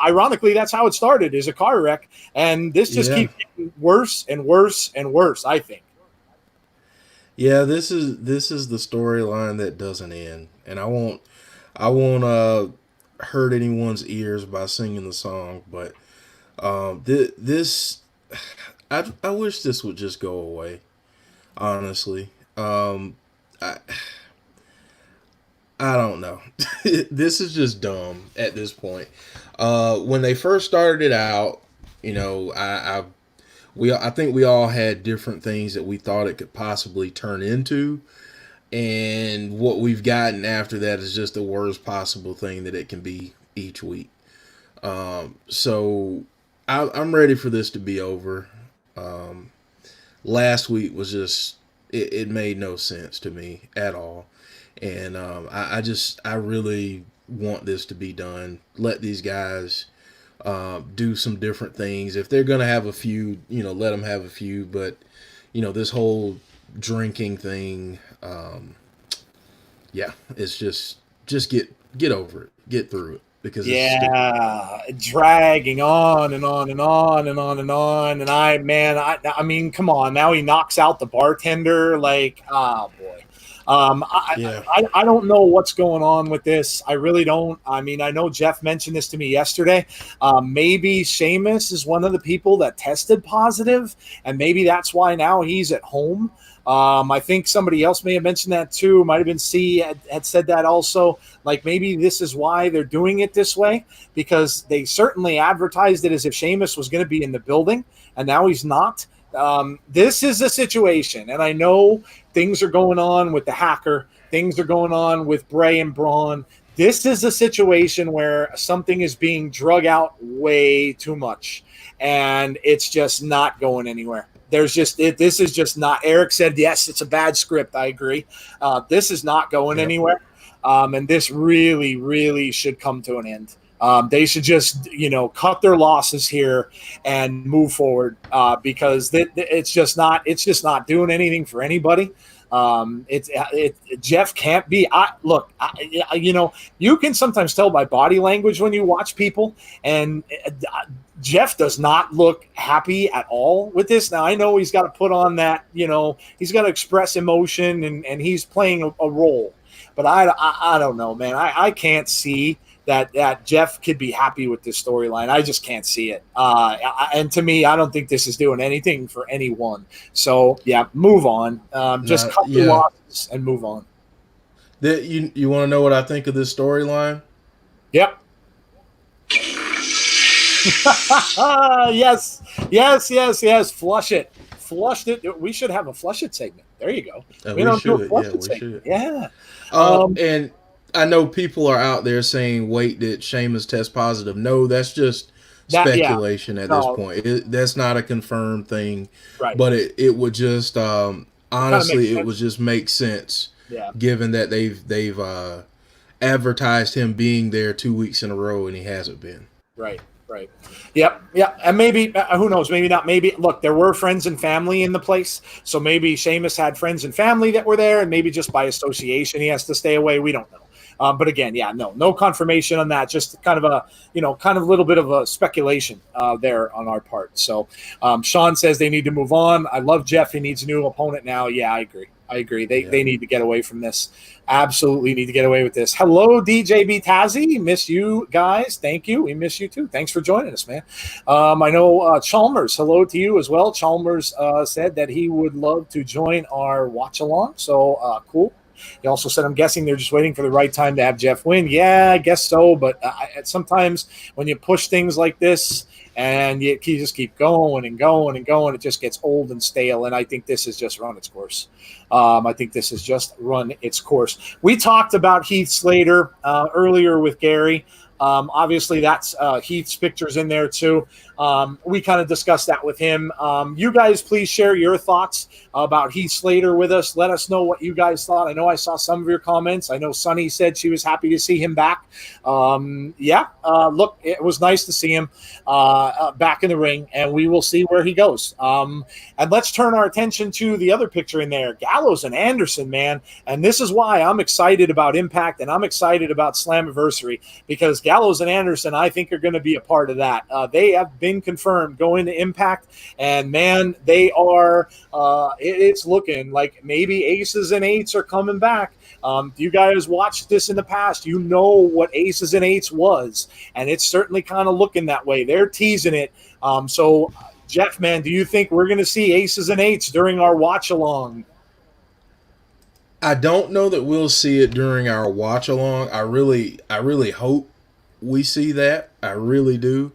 Speaker 1: ironically, that's how it started, is a car wreck, and this just keeps getting worse and worse and worse, I think.
Speaker 3: Yeah, this is the storyline that doesn't end, and I won't hurt anyone's ears by singing the song, but this I wish this would just go away. Honestly, I I don't know. This is just dumb at this point. When they first started it out, I think we all had different things that we thought it could possibly turn into, and what we've gotten after that is just the worst possible thing that it can be each week. So I'm ready for this to be over. Last week was just it made no sense to me at all, and I really want this to be done. Let these guys do some different things. If they're gonna have a feud, let them have a feud. But this whole drinking thing, yeah, it's just get over it, get through it, because it's stupid.
Speaker 1: Yeah, dragging on and on and on and on and on. And I mean, come on. Now he knocks out the bartender. Like, oh boy.
Speaker 3: Yeah.
Speaker 1: I don't know what's going on with this. I really don't. I mean, I know Jeff mentioned this to me yesterday. Maybe Sheamus is one of the people that tested positive, and maybe that's why now he's at home. I think somebody else may have mentioned that too. Might have been C had said that also. Like maybe this is why they're doing it this way, because they certainly advertised it as if Sheamus was going to be in the building, and now he's not. This is a situation, and I know things are going on with the hacker. Things are going on with Bray and Braun. This is a situation where something is being drug out way too much, and it's just not going anywhere. This is just not. Eric said, yes, it's a bad script. I agree. This is not going anywhere. And this really, really should come to an end. They should just, cut their losses here and move forward because it's just not doing anything for anybody. Jeff can't be. You can sometimes tell by body language when you watch people, and Jeff does not look happy at all with this. Now I know he's got to put on that, he's got to express emotion and he's playing a role, but I don't know, man. I can't see that Jeff could be happy with this storyline. I just can't see it. And to me, I don't think this is doing anything for anyone. So yeah, move on. Just cut the losses and move on.
Speaker 3: You want to know what I think of this storyline?
Speaker 1: Yep. Yes. Flush it. Flushed it. We should have a flush it segment. There you go. We don't do a flush it segment. Yeah.
Speaker 3: And I know people are out there saying, wait, did Sheamus test positive? No, that's just speculation at this point. That's not a confirmed thing.
Speaker 1: Right.
Speaker 3: But it would just, honestly, it would just make sense, given that they've advertised him being there 2 weeks in a row and he hasn't been.
Speaker 1: Right. Yep. And maybe, who knows, maybe not. Maybe, look, there were friends and family in the place. So maybe Sheamus had friends and family that were there, and maybe just by association he has to stay away. We don't know. But again, no confirmation on that. Just kind of a little bit of a speculation there on our part. So Sean says they need to move on. I love Jeff. He needs a new opponent now. Yeah, I agree. They need to get away from this. Absolutely need to get away with this. Hello, DJ B. Tazzy. Miss you guys. Thank you. We miss you too. Thanks for joining us, man. I know Chalmers. Hello to you as well. Chalmers said that he would love to join our watch along. So cool. He also said, I'm guessing they're just waiting for the right time to have Jeff win. Yeah, I guess so. But sometimes when you push things like this and you just keep going and going and going, it just gets old and stale. And I think this has just run its course. We talked about Heath Slater earlier with Gary. Obviously, that's Heath's pictures in there too. We kind of discussed that with him. You guys, please share your thoughts about Heath Slater with us. Let us know what you guys thought. I know I saw some of your comments. I know Sunny said she was happy to see him back. Look, it was nice to see him back in the ring, and we will see where he goes. And let's turn our attention to the other picture in there, Gallows and Anderson, man. And this is why I'm excited about Impact and I'm excited about Slammiversary, because Gallows and Anderson, I think, are going to be a part of that. They have been confirmed going to Impact, and man, they are. It's looking like maybe Aces and Eights are coming back. You guys watched this in the past. You know what Aces and Eights was, and it's certainly kind of looking that way. They're teasing it. So, Jeff, man, do you think we're going to see Aces and Eights during our watch along?
Speaker 3: I don't know that we'll see it during our watch along. I really hope we see that. I really do.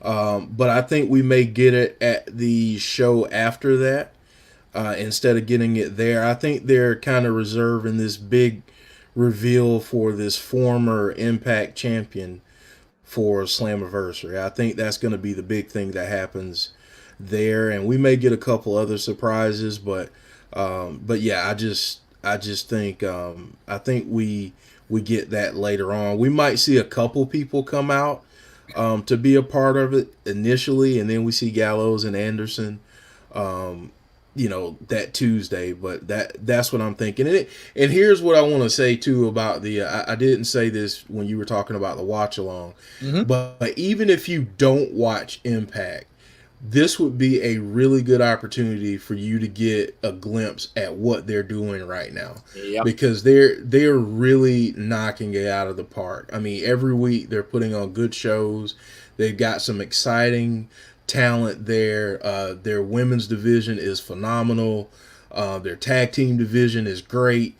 Speaker 3: But I think we may get it at the show after that instead of getting it there. I think they're kind of reserving this big reveal for this former Impact champion for Slammiversary. I think that's going to be the big thing that happens there, and we may get a couple other surprises, but yeah, I just think I think we get that later on. We might see a couple people come out to be a part of it initially, and then we see Gallows and Anderson, that Tuesday. But that's what I'm thinking. And here's what I want to say too about the. I didn't say this when you were talking about the watch along, but even if you don't watch Impact, this would be a really good opportunity for you to get a glimpse at what they're doing right now.
Speaker 1: Yep.
Speaker 3: Because they're really knocking it out of the park. I mean, every week they're putting on good shows. They've got some exciting talent there. Their women's division is phenomenal. Their tag team division is great.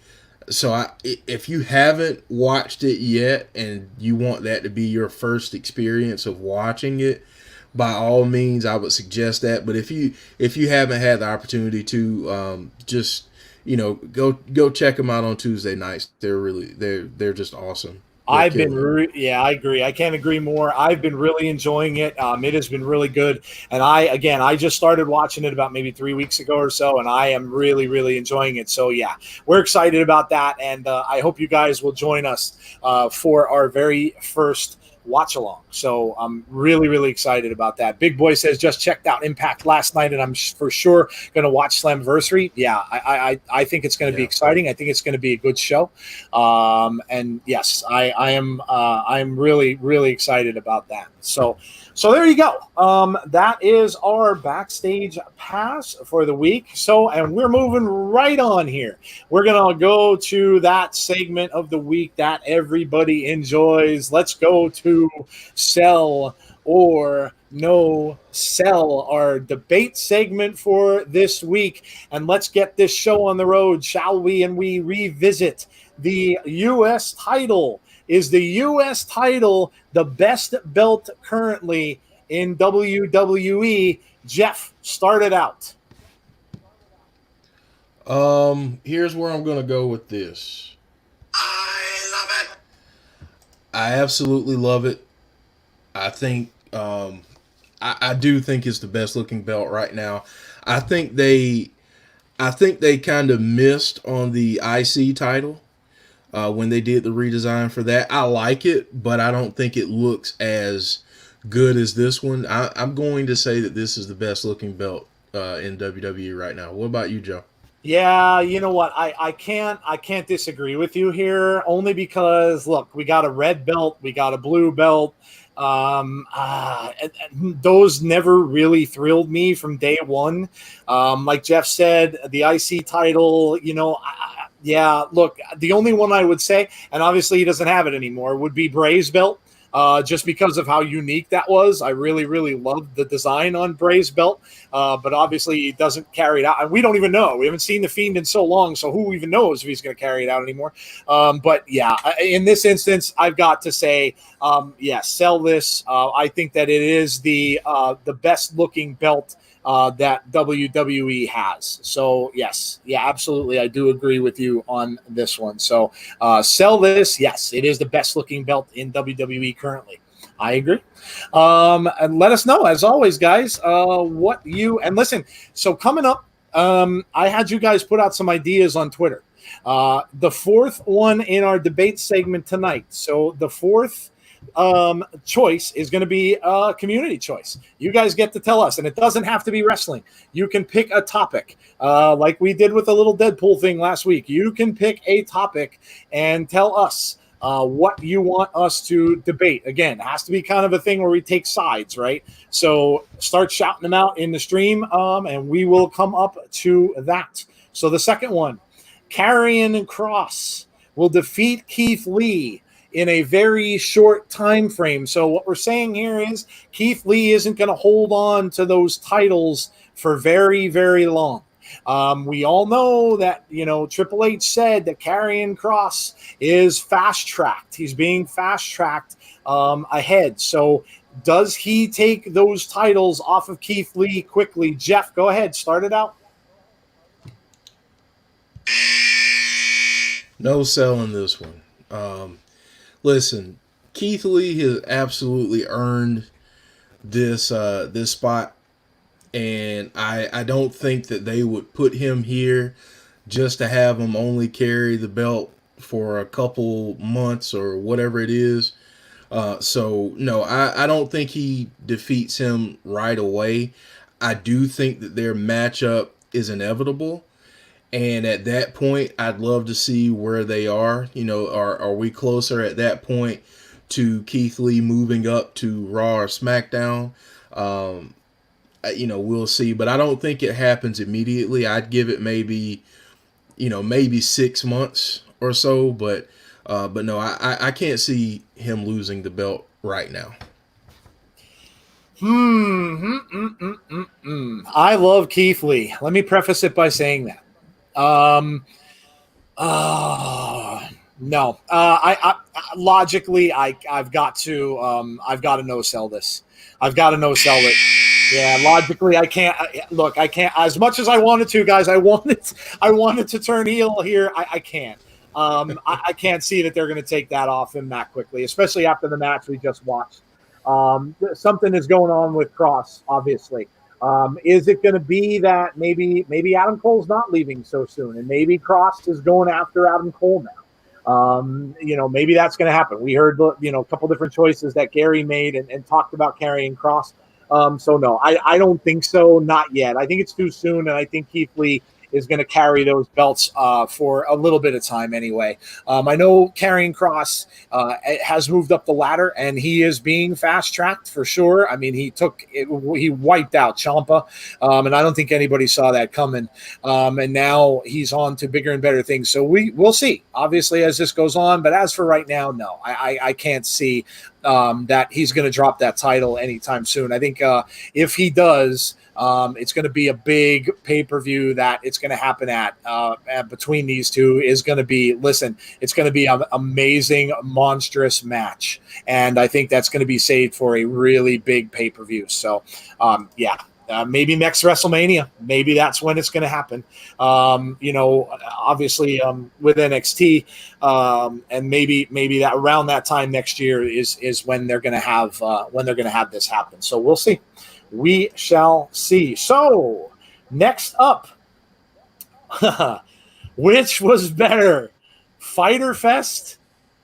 Speaker 3: So if you haven't watched it yet and you want that to be your first experience of watching it, by all means, I would suggest that. But if you haven't had the opportunity to, just go check them out on Tuesday nights. They're just awesome.
Speaker 1: I agree. I can't agree more. I've been really enjoying it. It has been really good. And I just started watching it about maybe 3 weeks ago or so, and I am really, really enjoying it. So yeah, we're excited about that. And I hope you guys will join us for our very first watch along. So I'm really, really excited about that. Big Boy says just checked out Impact last night, and I'm for sure going to watch Slammiversary. Yeah, I think it's going to be exciting. I think it's going to be a good show. And yes, I am really, really excited about that. So there you go. That is our backstage pass for the week. And we're moving right on here. We're going to go to that segment of the week that everybody enjoys. Let's go to Sell or No Sell, our debate segment for this week. And let's get this show on the road, shall we? And we revisit the U.S. title. Is the U.S. title the best belt currently in WWE? Jeff, start it out.
Speaker 3: Here's where I'm going to go with this.
Speaker 2: I love it.
Speaker 3: I absolutely love it. I think I do think it's the best looking belt right now. I think they kind of missed on the IC title when they did the redesign for that. I like it, but I don't think it looks as good as this one. I'm going to say that this is the best looking belt in WWE right now. What about you, Joe?
Speaker 1: Yeah, you know what? I can't disagree with you here, only because look, we got a red belt, we got a blue belt. Those never really thrilled me from day one. Like Jeff said, the IC title, yeah, look, the only one I would say, and obviously he doesn't have it anymore, would be Bray's belt. Just because of how unique that was. I really, really loved the design on Bray's belt, but obviously he doesn't carry it out. And we don't even know. We haven't seen The Fiend in so long, so who even knows if he's going to carry it out anymore? But yeah, in this instance, I've got to say, sell this. I think that it is the best looking belt that WWE has. So yes, absolutely. I do agree with you on this one. So sell this. Yes, it is the best looking belt in WWE currently. I agree. And let us know, as always, guys, what you, and listen, so coming up, I had you guys put out some ideas on Twitter. The fourth one in our debate segment tonight. So the fourth choice is going to be a community choice. You guys get to tell us, and it doesn't have to be wrestling. You can pick a topic, like we did with the little Deadpool thing last week. You can pick a topic and tell us what you want us to debate. Again, it has to be kind of a thing where we take sides, right? So start shouting them out in the stream, and we will come up to that. So the second one, Karrion Kross will defeat Keith Lee in a very short time frame. So what we're saying here is Keith Lee isn't going to hold on to those titles for very, very long. We all know that, Triple H said that Karrion Kross is fast-tracked. He's being fast-tracked ahead. So does he take those titles off of Keith Lee quickly? Jeff, go ahead. Start it out.
Speaker 3: No selling this one. Listen, Keith Lee has absolutely earned this spot, and I don't think that they would put him here just to have him only carry the belt for a couple months or whatever it is. So no, I don't think he defeats him right away. I do think that their matchup is inevitable. And at that point, I'd love to see where they are. Are we closer at that point to Keith Lee moving up to Raw or SmackDown? We'll see. But I don't think it happens immediately. I'd give it maybe 6 months or so. But no, I can't see him losing the belt right now.
Speaker 1: I love Keith Lee. Let me preface it by saying that. No. I logically, I've got to no sell this. I've got to no sell it. Yeah, logically, I can't. Look, I can't. As much as I wanted to, guys, I wanted to turn heel here. I can't. I can't see that they're going to take that off him that quickly, especially after the match we just watched. Something is going on with Kross, obviously. Is it going to be that maybe Adam Cole's not leaving so soon, and maybe Kross is going after Adam Cole now? Maybe that's going to happen. We heard a couple different choices that Gary made and talked about Karrion Kross. So no, I don't think so. Not yet. I think it's too soon, and I think Keith Lee is going to carry those belts for a little bit of time anyway. I know Karrion Kross has moved up the ladder, and he is being fast-tracked for sure. I mean, he wiped out Ciampa, and I don't think anybody saw that coming. And now he's on to bigger and better things. So we'll see, obviously, as this goes on. But as for right now, no, I can't see that he's going to drop that title anytime soon. I think if he does, it's going to be a big pay-per-view that it's going to happen at between these two is going to be, it's going to be an amazing, monstrous match. And I think that's going to be saved for a really big pay-per-view. So, maybe next WrestleMania, maybe that's when it's going to happen. Obviously with NXT, and maybe that around that time next year is when they're going to have this happen. So we'll see. We shall see. So next up, which was better, Fyter Fest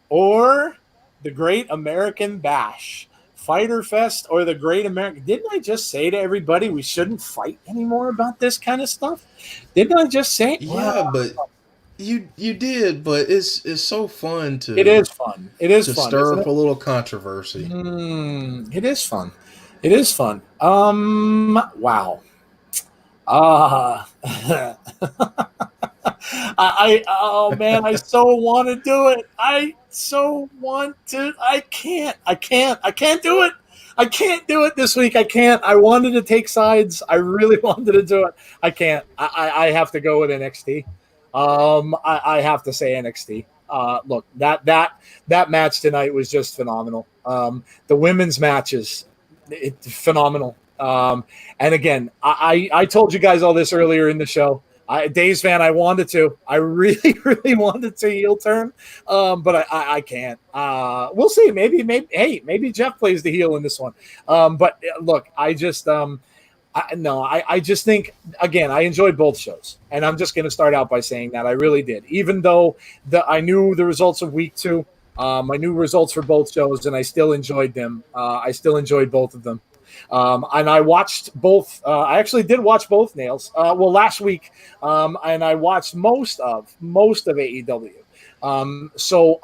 Speaker 1: or the Great American Bash? Fyter Fest or the Great American? Didn't I just say to everybody we shouldn't fight anymore about this kind of stuff? Didn't I just say it?
Speaker 3: Yeah, but you did, but it's so fun to.
Speaker 1: It is fun. It is fun.
Speaker 3: Stir up a little controversy.
Speaker 1: It is fun. It is fun. Wow. I so want to do it. I can't do it. I can't do it this week. I can't. I wanted to take sides. I really wanted to do it. I can't. I have to go with NXT. I have to say NXT. Look, that match tonight was just phenomenal. The women's matches, phenomenal. And again, I told you guys all this earlier in the show. Days Van, I wanted to. I really, really wanted to heel turn, but I can't. We'll see. Maybe Jeff plays the heel in this one. But look, I just think, again, I enjoyed both shows, and I'm just going to start out by saying that I really did. Even though I knew the results of week 2, I knew results for both shows, and I still enjoyed them. I still enjoyed both of them. And I watched both. I actually did watch both, Nails. Last week, and I watched most of AEW. So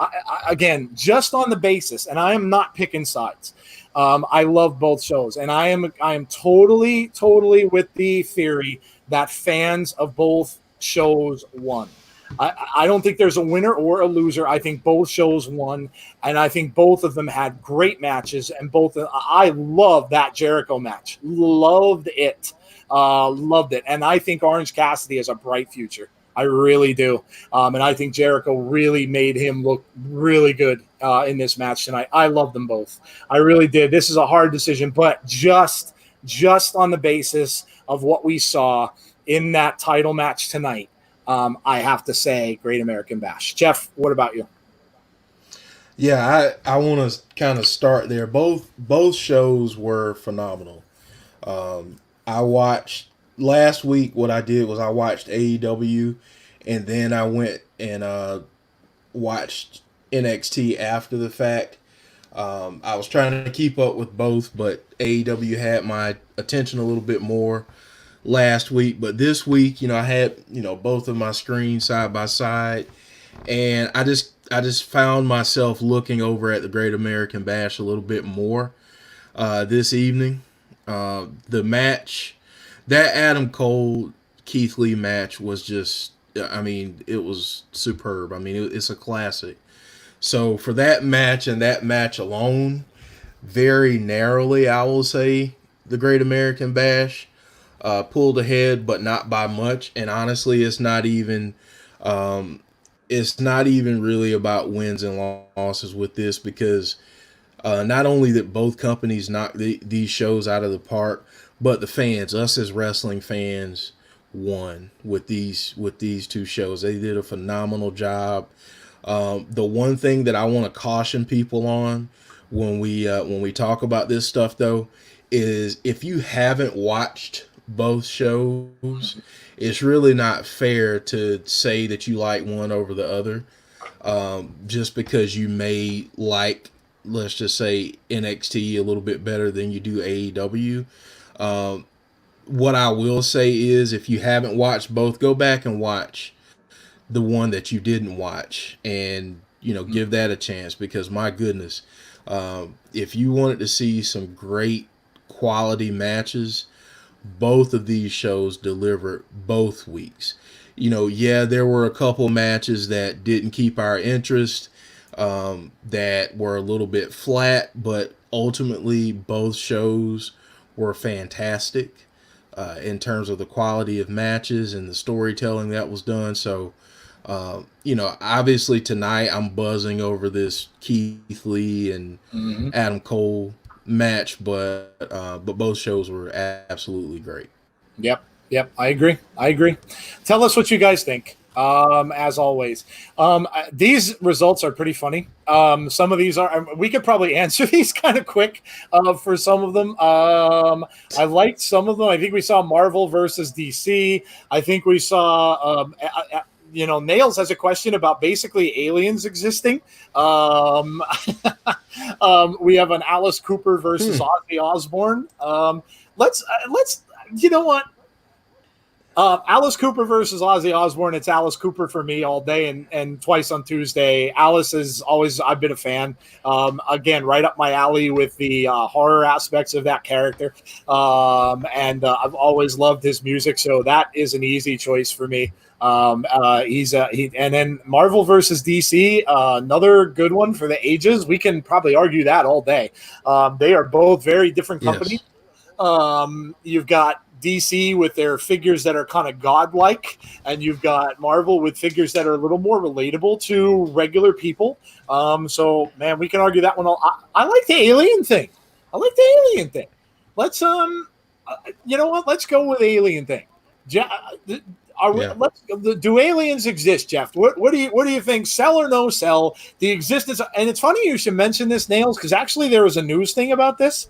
Speaker 1: again, just on the basis, and I am not picking sides. I love both shows, and I am totally with the theory that fans of both shows won. I don't think there's a winner or a loser. I think both shows won, and I think both of them had great matches. And I love that Jericho match. Loved it. And I think Orange Cassidy has a bright future. I really do. And I think Jericho really made him look really good in this match tonight. I love them both. I really did. This is a hard decision, but just on the basis of what we saw in that title match tonight, I have to say Great American Bash. Jeff, what about you?
Speaker 3: Yeah, I want to kind of start there. Both shows were phenomenal. I watched last week. What I did was I watched AEW, and then I went and watched NXT after the fact. I was trying to keep up with both, but AEW had my attention a little bit more last week. But this week, I had both of my screens side by side, and I just found myself looking over at the Great American Bash a little bit more this evening. The match, that Adam Cole Keith Lee match was just, it was superb. It's a classic. So for that match and that match alone, very narrowly, I will say the Great American Bash pulled ahead, but not by much. And honestly, it's not even really about wins and losses with this, because not only that both companies knocked these shows out of the park, but the fans, us as wrestling fans, won with these two shows. They did a phenomenal job. The one thing that I want to caution people on when we talk about this stuff, though, is if you haven't watched both shows, it's really not fair to say that you like one over the other, just because you may like, let's just say, NXT a little bit better than you do AEW. What I will say is, if you haven't watched both, go back and watch the one that you didn't watch, and give that a chance, because my goodness, if you wanted to see some great quality matches, both of these shows delivered both weeks. There were a couple matches that didn't keep our interest, that were a little bit flat, but ultimately both shows were fantastic in terms of the quality of matches and the storytelling that was done. So obviously tonight I'm buzzing over this Keith Lee and Adam Cole match, but both shows were absolutely great.
Speaker 1: Yep. I agree. Tell us what you guys think. As always, these results are pretty funny. Some of these we could probably answer these kind of quick for some of them. I liked some of them. I think we saw Marvel versus DC. I think we saw Nails has a question about basically aliens existing. We have an Alice Cooper versus Ozzy Osbourne. Let's you know what? Alice Cooper versus Ozzy Osbourne. It's Alice Cooper for me all day and twice on Tuesday. Alice is always, I've been a fan. Again, right up my alley with the horror aspects of that character. And I've always loved his music, so that is an easy choice for me. And then Marvel versus DC, another good one for the ages. We can probably argue that all day. They are both very different companies. Yes. You've got DC with their figures that are kind of godlike, and you've got Marvel with figures that are a little more relatable to regular people. So man, we can argue that one. I like the alien thing. Let's you know what? Let's go with alien thing. Do aliens exist, Jeff? What do you think? Sell or no sell? The existence, and it's funny you should mention this, Nails, because actually there was a news thing about this.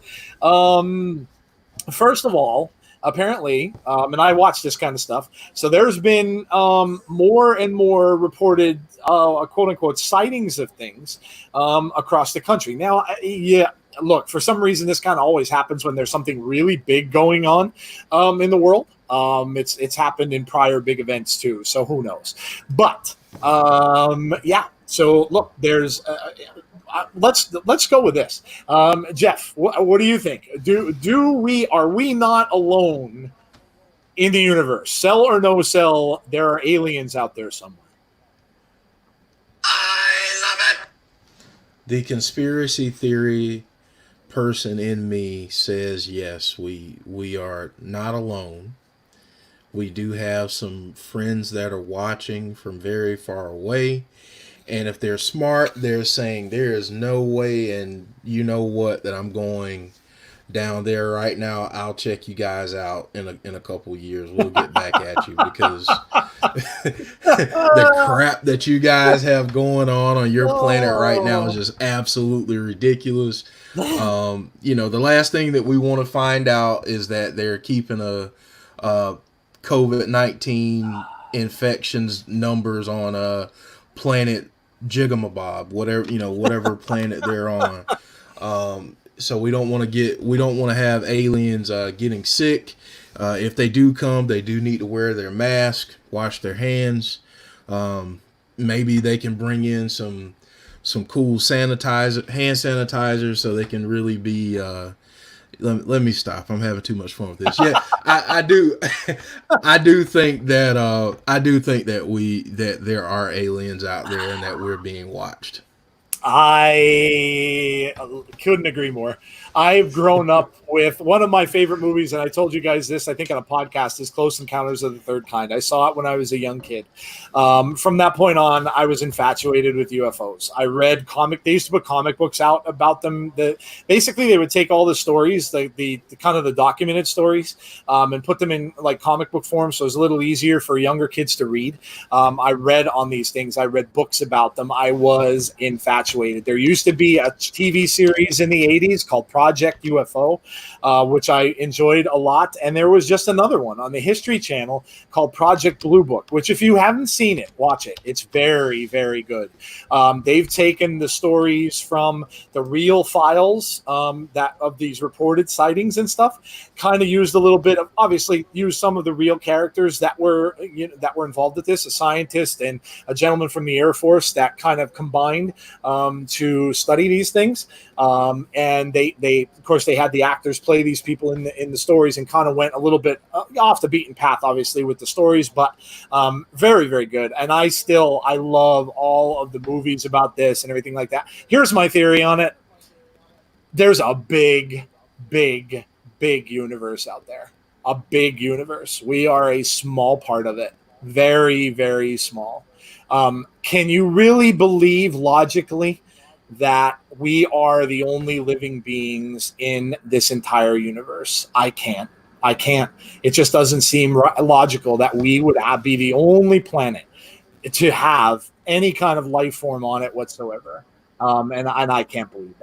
Speaker 1: First of all, apparently, and I watch this kind of stuff, so there's been more and more reported quote unquote sightings of things across the country. Now, look, for some reason this kind of always happens when there's something really big going on in the world. It's happened in prior big events too, so who knows? But yeah. So look, there's. Let's go with this, Jeff. What do you think? Are we not alone in the universe? Sell or no sell, there are aliens out there somewhere.
Speaker 2: I love it.
Speaker 3: The conspiracy theory person in me says yes, we are not alone. We do have some friends that are watching from very far away. And if they're smart, they're saying there is no way, and you know what, that I'm going down there right now. I'll check you guys out in a couple years. We'll get back at you because the crap that you guys have going on your planet right now is just absolutely ridiculous. The last thing that we want to find out is that they're keeping a COVID-19 infections numbers on a planet Jigamabob, whatever planet they're on. So we don't want to have aliens getting sick. If they do come, they do need to wear their mask, wash their hands. Maybe they can bring in some cool hand sanitizer, so they can really be. Let me stop. I'm having too much fun with this. Yeah, I do. I do think that that there are aliens out there and that we're being watched.
Speaker 1: I couldn't agree more. I've grown up with one of my favorite movies, and I told you guys this, I think, on a podcast, is Close Encounters of the Third Kind. I saw it when I was a young kid. From that point on, I was infatuated with UFOs. I read they used to put comic books out about them. Basically, they would take all the stories, the kind of the documented stories, and put them in like comic book form, so it was a little easier for younger kids to read. I read on these things. I read books about them. I was infatuated. There used to be a TV series in the 80s called Project UFO, which I enjoyed a lot. And there was just another one on the History Channel called Project Blue Book, which if you haven't seen it, watch it. It's very, very good. They've taken the stories from the real files that of these reported sightings and stuff, kind of used a little bit of, obviously used some of the real characters that were involved with this, a scientist and a gentleman from the Air Force that kind of combined to study these things. And they of course they had the actors play these people in the stories, and kind of went a little bit off the beaten path, obviously, with the stories, but very, very good. And I love all of the movies about this and everything like that. Here's my theory on it. There's a big, big, big universe out there. A big universe. We are a small part of it. Very, very small. Can you really believe logically that we are the only living beings in this entire universe? I can't. It just doesn't seem logical that we would be the only planet to have any kind of life form on it whatsoever. And I can't believe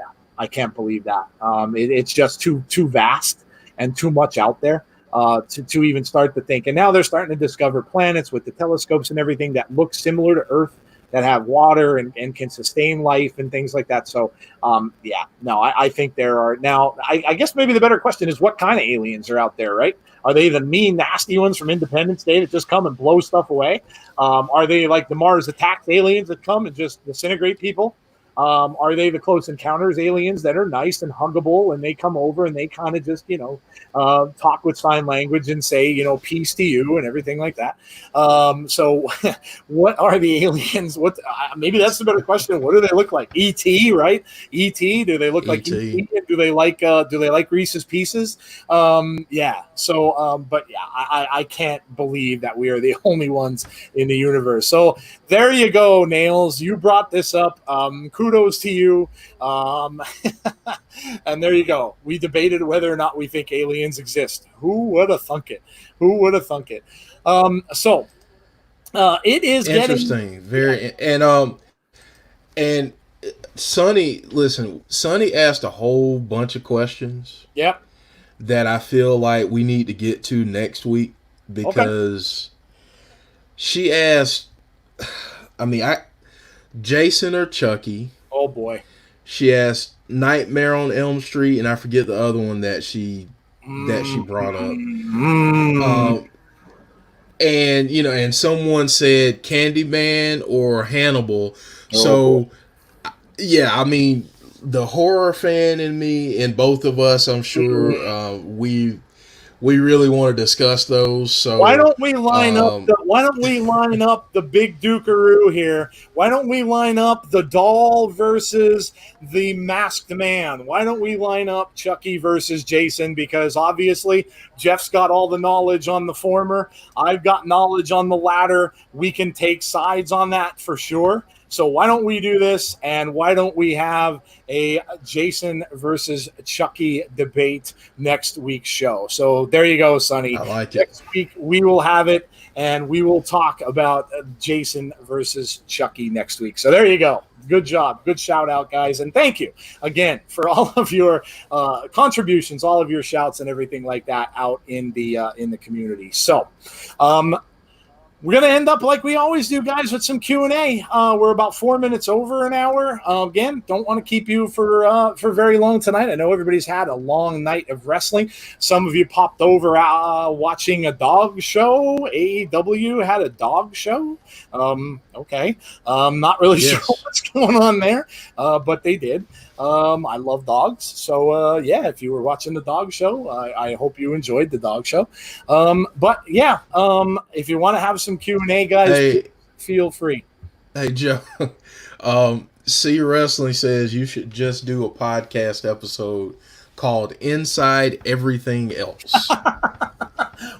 Speaker 1: that. It's just too vast and too much out there to even start to think. And now they're starting to discover planets with the telescopes and everything that look similar to Earth, that have water and can sustain life and things like that. So, I think there are now. I guess maybe the better question is, what kind of aliens are out there, right? Are they the mean, nasty ones from Independence Day that just come and blow stuff away? Are they like the Mars Attacks aliens that come and just disintegrate people? Are they the Close Encounters aliens that are nice and huggable, and they come over and they kind of just, talk with sign language and say, peace to you and everything like that? So what are the aliens? Maybe that's the better question. What do they look like? E.T., right? E.T., do they look like E.T.? Do they like Reese's Pieces? Yeah. So, but yeah, I can't believe that we are the only ones in the universe. So there you go, Nails. You brought this up. Kudos to you. And there you go. We debated whether or not we think aliens exist. Who would have thunk it? So it is
Speaker 3: interesting. Very. And Sonny asked a whole bunch of questions.
Speaker 1: Yep.
Speaker 3: That I feel like we need to get to next week, because she asked, Jason or Chucky.
Speaker 1: Oh boy.
Speaker 3: She asked Nightmare on Elm Street, and I forget the other one that she brought up. and and someone said Candyman or Hannibal. So yeah, I mean, the horror fan in me and both of us, I'm sure we really want to discuss those. So
Speaker 1: why don't we line up the big Dukaroo here? Why don't we line up the doll versus the masked man? Why don't we line up Chucky versus Jason? Because obviously Jeff's got all the knowledge on the former. I've got knowledge on the latter. We can take sides on that for sure. So why don't we do this, and why don't we have a Jason versus Chucky debate next week's show? So there you go, Sonny.
Speaker 3: I like
Speaker 1: it. Next week we will have it, and we will talk about Jason versus Chucky next week. So there you go. Good job. Good shout out, guys. And thank you again for all of your contributions, all of your shouts and everything like that out in the community. So, we're going to end up like we always do, guys, with some Q&A. We're about 4 minutes over an hour. Again, don't want to keep you for very long tonight. I know everybody's had a long night of wrestling. Some of you popped over watching a dog show. AEW had a dog show. Okay. Not really sure what's going on there, but they did. I love dogs. So, yeah, if you were watching the dog show, I hope you enjoyed the dog show. But, yeah, if you want to have some Q&A, guys, feel free.
Speaker 3: Hey, Joe, C Wrestling says you should just do a podcast episode called Inside Everything Else.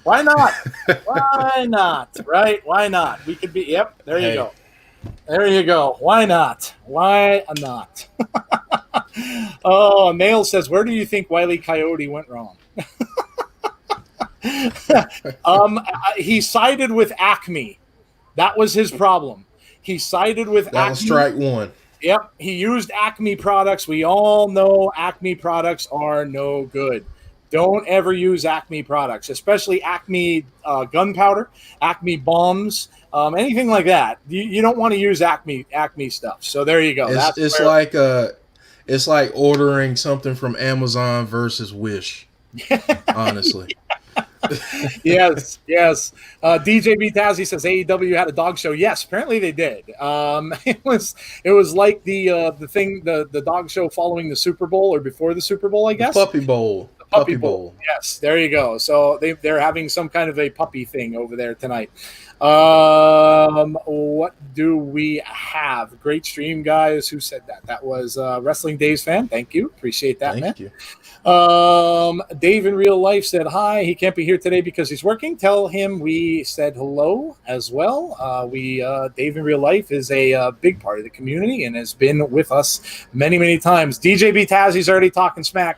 Speaker 1: Why not? Why not? Right? Why not? We could be, yep, there you go. There you go. Why not? Why not? Oh, Nail says, where do you think Wile E. Coyote went wrong? He sided with Acme. That was his problem. He sided with Acme.
Speaker 3: That was strike one.
Speaker 1: Yep. He used Acme products. We all know Acme products are no good. Don't ever use Acme products, especially Acme gunpowder, Acme bombs, anything like that. You don't want to use Acme stuff. So there you go.
Speaker 3: It's like ordering something from Amazon versus Wish. Honestly.
Speaker 1: Yes. DJ B Tazzy says AEW had a dog show. Yes, apparently they did. It was like the dog show following the Super Bowl or before the Super Bowl, I guess.
Speaker 3: Puppy Bowl.
Speaker 1: Puppy Bowl. Yes, there you go. So they're having some kind of a puppy thing over there tonight. What do we have? Great stream, guys. Who said that? That was Wrestling Days fan. Thank you. Appreciate that, man.
Speaker 3: Thank you.
Speaker 1: Dave in real life said hi. He can't be here today because he's working. Tell him we said hello as well. Dave in real life is a big part of the community and has been with us many, many times. DJ B Tazzy's already talking smack.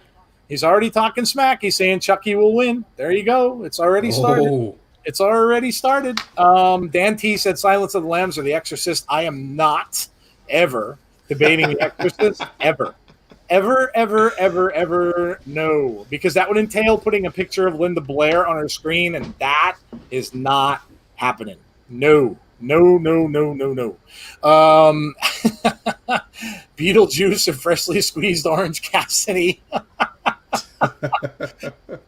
Speaker 1: He's already talking smack. He's saying Chucky will win. There you go. It's already started.
Speaker 3: Oh.
Speaker 1: It's already started. Dan T said Silence of the Lambs or The Exorcist. I am not ever debating The Exorcist. Ever. No. Because that would entail putting a picture of Linda Blair on her screen, and that is not happening. No. Beetlejuice and freshly squeezed Orange Cassidy.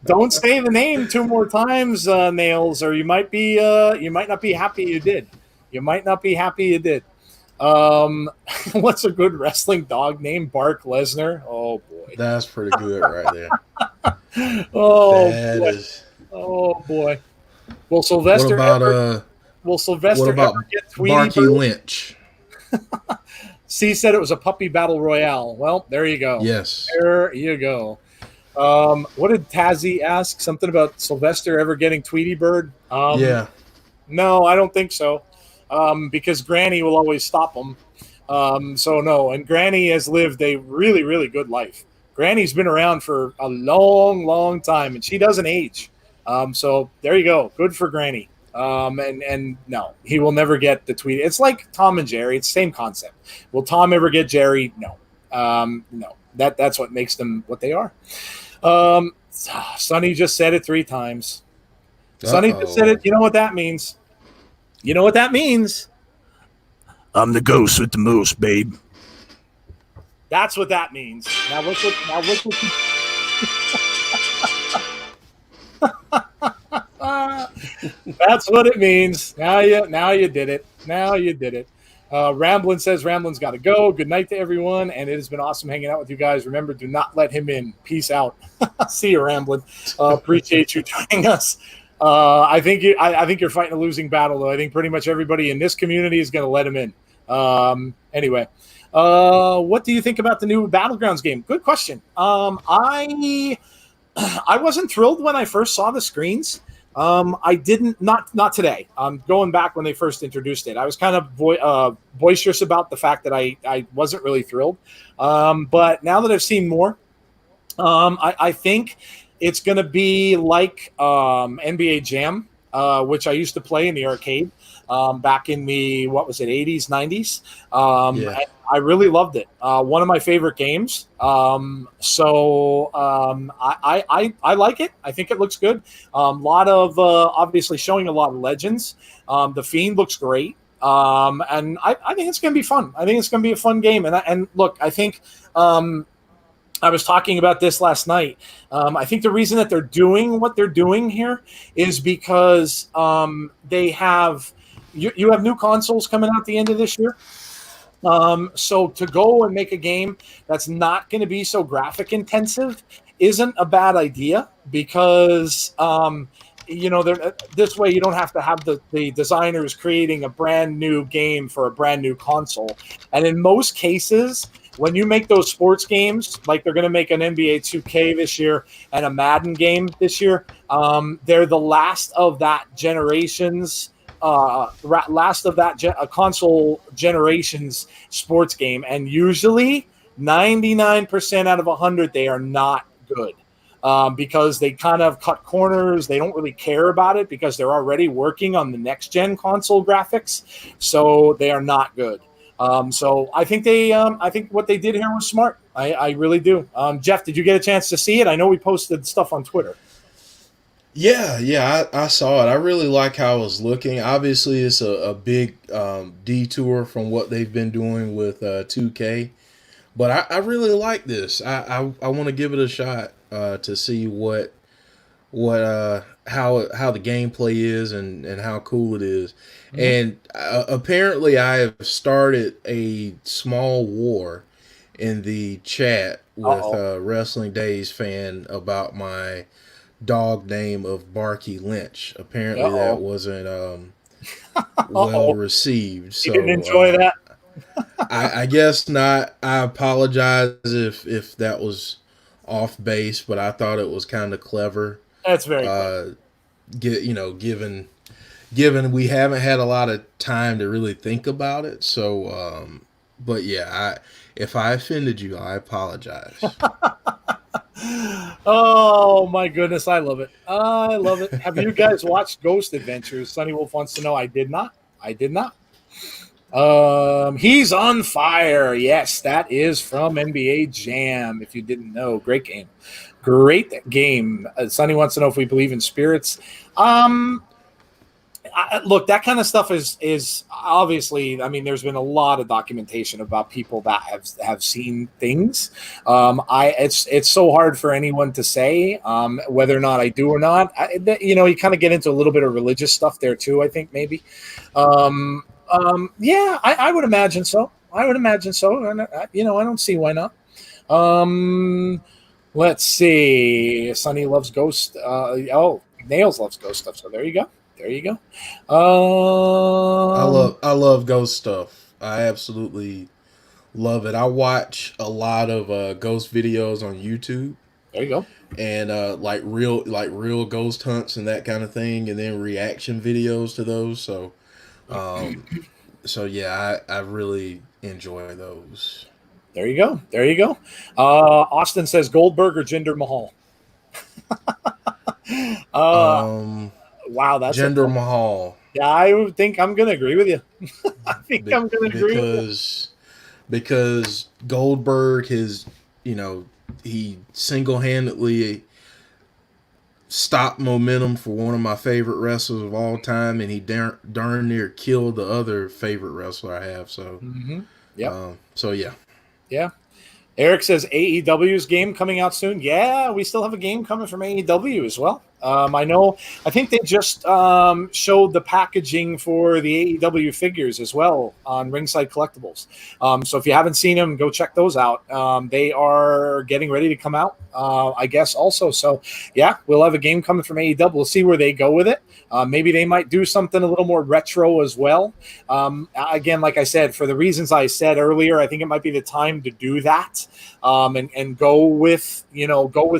Speaker 1: Don't say the name 2 more times, Nails, or you might not be happy you did. What's a good wrestling dog name? Bark Lesnar. Oh boy,
Speaker 3: that's pretty good right there.
Speaker 1: Oh boy. Will Sylvester ever get Tweety
Speaker 3: Barky
Speaker 1: Bird?
Speaker 3: Lynch?
Speaker 1: C said it was a puppy battle royale. Well, there you go.
Speaker 3: Yes,
Speaker 1: there you go. What did Tazzy ask? Something about Sylvester ever getting Tweety Bird?
Speaker 3: Yeah.
Speaker 1: No, I don't think so. Because Granny will always stop him. So no, and Granny has lived a really, really good life. Granny's been around for a long, long time, and she doesn't age. So there you go. Good for Granny. And no, he will never get the Tweety. It's like Tom and Jerry. It's the same concept. Will Tom ever get Jerry? No. No. That's what makes them what they are. Sonny just said it 3 times. Sonny just said it. You know what that means? I'm the ghost with the most, babe. That's what that means. Now look what That's what it means. Now you did it. Now you did it. Ramblin says Ramblin's got to go. Good night to everyone, and it has been awesome hanging out with you guys. Remember, do not let him in. Peace out. See you, Ramblin. Appreciate you joining us. I think you're fighting a losing battle, though. I think pretty much everybody in this community is going to let him in. Anyway, what do you think about the new Battlegrounds game? Good question. I wasn't thrilled when I first saw the screens. I didn't not today. Going back when they first introduced it, I was kind of boisterous about the fact that I wasn't really thrilled. But now that I've seen more, I think it's going to be like NBA Jam, which I used to play in the arcade back in the 80s, 90s.
Speaker 3: Yeah.
Speaker 1: I really loved it. One of my favorite games. I like it. I think it looks good. Lot of obviously showing a lot of legends. The Fiend looks great. And I think it's going to be fun. I think it's going to be a fun game. And look, I think I was talking about this last night. I think the reason that they're doing what they're doing here is because they have you have new consoles coming out the end of this year. So to go and make a game that's not going to be so graphic intensive isn't a bad idea because, this way you don't have to have the designers creating a brand new game for a brand new console. And in most cases, when you make those sports games, like they're going to make an NBA 2K this year and a Madden game this year, they're the last of that generation's console generation's sports game, and usually 99% out of 100 they are not good because they kind of cut corners. They don't really care about it because they're already working on the next gen console graphics, so they are not good. So I think I think what they did here was smart. I really do. Jeff, did you get a chance to see it? I know we posted stuff on Twitter.
Speaker 3: Yeah, I saw it. I really like how it was looking. Obviously, it's a big detour from what they've been doing with 2K, but I really like this. I want to give it a shot to see how the gameplay is and how cool it is. Mm-hmm. And apparently, I have started a small war in the chat with Wrestling Days fan about my dog name of Barky Lynch. Apparently that wasn't well received. So
Speaker 1: you didn't enjoy that?
Speaker 3: I guess not. I apologize if that was off base, but I thought it was kind of clever.
Speaker 1: That's very clever.
Speaker 3: Given we haven't had a lot of time to really think about it. So but yeah, if I offended you, I apologize.
Speaker 1: Oh my goodness, I love it. I love it. Have you guys watched Ghost Adventures? Sunny Wolf wants to know. I did not. He's on fire. Yes, that is from NBA Jam. If you didn't know, great game. Sunny wants to know if we believe in spirits. Look, that kind of stuff is obviously. I mean, there's been a lot of documentation about people that have seen things. It's so hard for anyone to say whether or not I do or not. You kind of get into a little bit of religious stuff there too. I think maybe. Yeah, I would imagine so. And I don't see why not. Let's see. Sunny loves ghost. Nails loves ghost stuff. So there you go.
Speaker 3: I love ghost stuff. I absolutely love it. I watch a lot of ghost videos on YouTube.
Speaker 1: There you go.
Speaker 3: And like real ghost hunts and that kind of thing, and then reaction videos to those. So, yeah, I really enjoy those.
Speaker 1: There you go. Austin says Goldberg or Jinder Mahal. Wow, that's
Speaker 3: Jinder Mahal.
Speaker 1: Yeah, I think I'm going to agree with you. I'm going to agree with you.
Speaker 3: Because Goldberg has, he single-handedly stopped momentum for one of my favorite wrestlers of all time, and he darn near killed the other favorite wrestler I have. So,
Speaker 1: yeah. Eric says AEW's game coming out soon. Yeah, we still have a game coming from AEW as well. I think they just showed the packaging for the AEW figures as well on Ringside Collectibles. So if you haven't seen them, go check those out. They are getting ready to come out, I guess, also. So, yeah, we'll have a game coming from AEW. We'll see where they go with it. Maybe they might do something a little more retro as well. Again, like I said, for the reasons I said earlier, I think it might be the time to do that and go with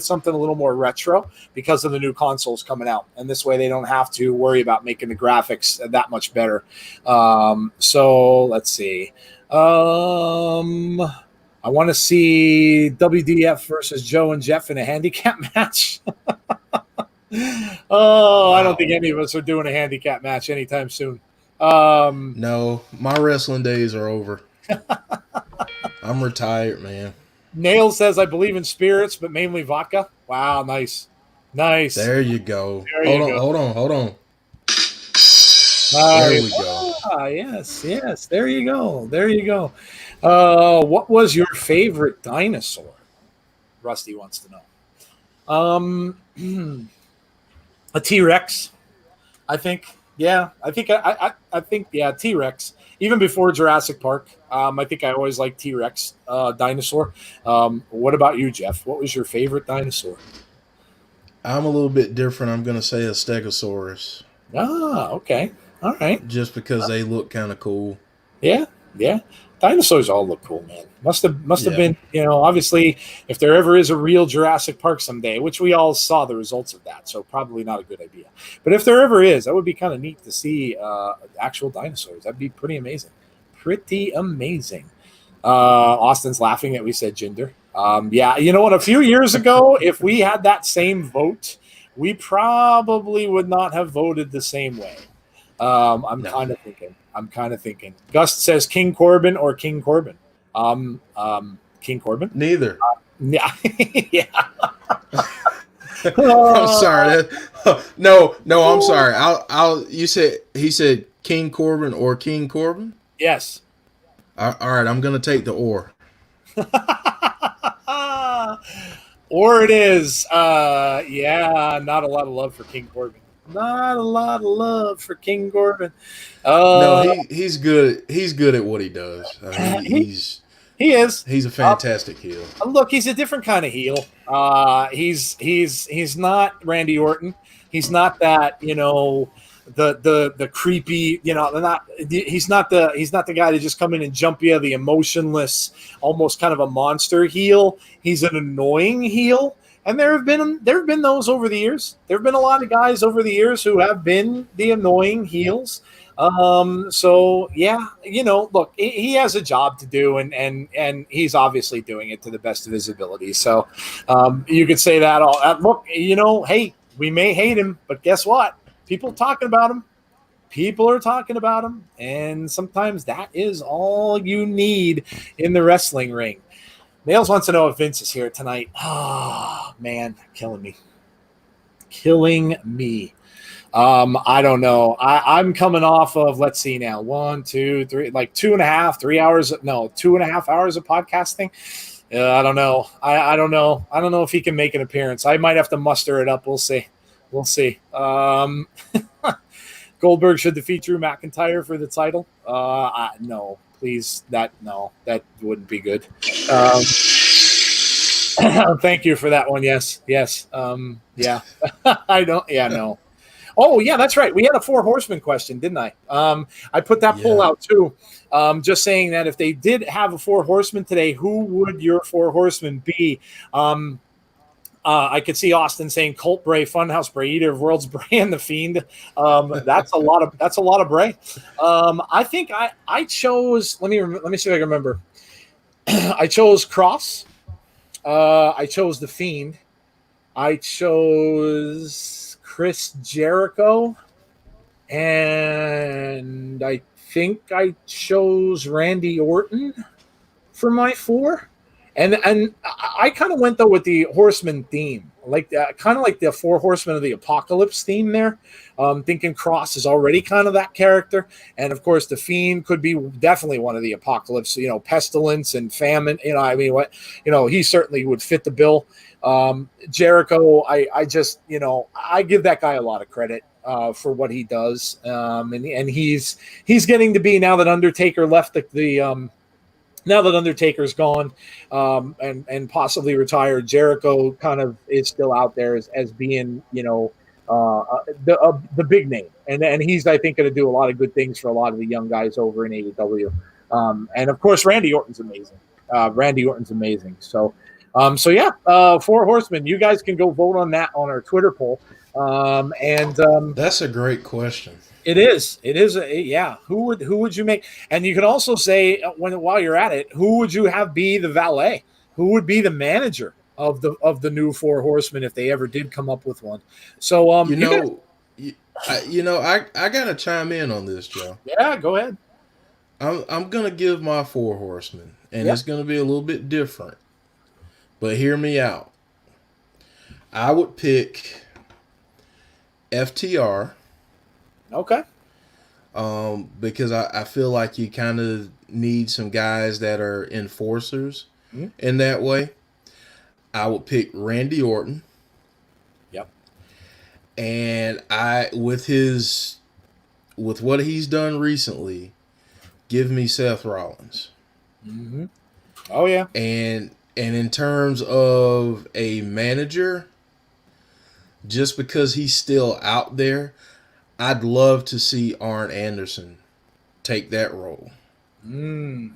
Speaker 1: something a little more retro because of the new consoles coming out. And this way they don't have to worry about making the graphics that much better. So let's see. I want to see WDF versus Joe and Jeff in a handicap match. Wow. I don't think any of us are doing a handicap match anytime soon.
Speaker 3: No, my wrestling days are over. I'm retired, man.
Speaker 1: Nail says, I believe in spirits, but mainly vodka. Wow, nice.
Speaker 3: There you go. Hold on.
Speaker 1: There
Speaker 3: we go.
Speaker 1: Yes. There you go. What was your favorite dinosaur? Rusty wants to know. A T-Rex, I think. Yeah, I think T-Rex. Even before Jurassic Park, I think I always liked T-Rex dinosaur. What about you, Jeff? What was your favorite dinosaur?
Speaker 3: I'm a little bit different. I'm going to say a Stegosaurus.
Speaker 1: Ah, okay. All right.
Speaker 3: Just because they look kind of cool.
Speaker 1: Yeah. Dinosaurs all look cool, man. Must have been, obviously, if there ever is a real Jurassic Park someday, which we all saw the results of that, so probably not a good idea. But if there ever is, that would be kind of neat to see actual dinosaurs. That'd be pretty amazing. Austin's laughing that we said gender. Yeah, you know what? A few years ago, if we had that same vote, we probably would not have voted the same way. I'm kind of thinking. Gust says King Corbin or King Corbin. King Corbin.
Speaker 3: Neither.
Speaker 1: Yeah. Yeah.
Speaker 3: I'm sorry. No. I'm sorry. He said King Corbin or King Corbin.
Speaker 1: Yes.
Speaker 3: All right. I'm gonna take the or.
Speaker 1: Or it is. Yeah. Not a lot of love for King Corbin. Not a lot of love for King Corbin.
Speaker 3: No, he's good. He's good at what he does. I mean,
Speaker 1: he is.
Speaker 3: He's a fantastic heel.
Speaker 1: Look, he's a different kind of heel. He's not Randy Orton. He's not that, the creepy, he's not the guy to just come in and jump you, the emotionless, almost kind of a monster heel. He's an annoying heel. And there have been those over the years. There have been a lot of guys over the years who have been the annoying heels. So yeah, look, he has a job to do, and he's obviously doing it to the best of his ability. So you could say that all. Look, hey, we may hate him, but guess what? People are talking about him, and sometimes that is all you need in the wrestling ring. Nails wants to know if Vince is here tonight. Oh, man, killing me. I don't know. I'm coming off of, let's see now, 1, 2, 3, like 2.5 hours of podcasting. I don't know. I don't know. I don't know if he can make an appearance. I might have to muster it up. We'll see. Goldberg should defeat Drew McIntyre for the title. No. Please, that wouldn't be good. Thank you for that one. Yes. Yeah. I don't. Yeah, no. Oh, yeah, that's right. We had a 4 horsemen question, didn't I? I put that poll out too. Just saying that if they did have a 4 horsemen today, who would your 4 horsemen be? I could see Austin saying Colt Bray, Funhouse Bray, Eater of Worlds Bray, and the Fiend. That's a lot of Bray. I think I chose. Let me see if I can remember. I chose Cross. I chose the Fiend. I chose Chris Jericho, and I think I chose Randy Orton for my 4. And I kind of went though with the Horseman theme. like kind of like the Four Horsemen of the Apocalypse theme there. Thinking Cross is already kind of that character, and of course the Fiend could be definitely one of the Apocalypse. Pestilence and famine. I mean, he certainly would fit the bill. Jericho, I just I give that guy a lot of credit for what he does, and he's getting to be, now that Undertaker left the now that Undertaker's gone, and possibly retired, Jericho kind of is still out there as being, the big name, and he's, I think, going to do a lot of good things for a lot of the young guys over in AEW, and of course Randy Orton's amazing. So yeah, Four Horsemen. You guys can go vote on that on our Twitter poll,
Speaker 3: That's a great question.
Speaker 1: It is. Yeah. Who would you make? And you can also say, while you're at it, who would you have be the valet? Who would be the manager of the new Four Horsemen if they ever did come up with one? So
Speaker 3: I gotta chime in on this, Joe.
Speaker 1: Yeah, go ahead.
Speaker 3: I'm gonna give my Four Horsemen, and it's gonna be a little bit different, but hear me out. I would pick FTR.
Speaker 1: Okay.
Speaker 3: Because I feel like you kind of need some guys that are enforcers in that way. I would pick Randy Orton.
Speaker 1: Yep.
Speaker 3: And with what he's done recently, give me Seth Rollins.
Speaker 1: Mm-hmm. Oh yeah.
Speaker 3: And in terms of a manager, just because he's still out there, I'd love to see Arn Anderson take that role, and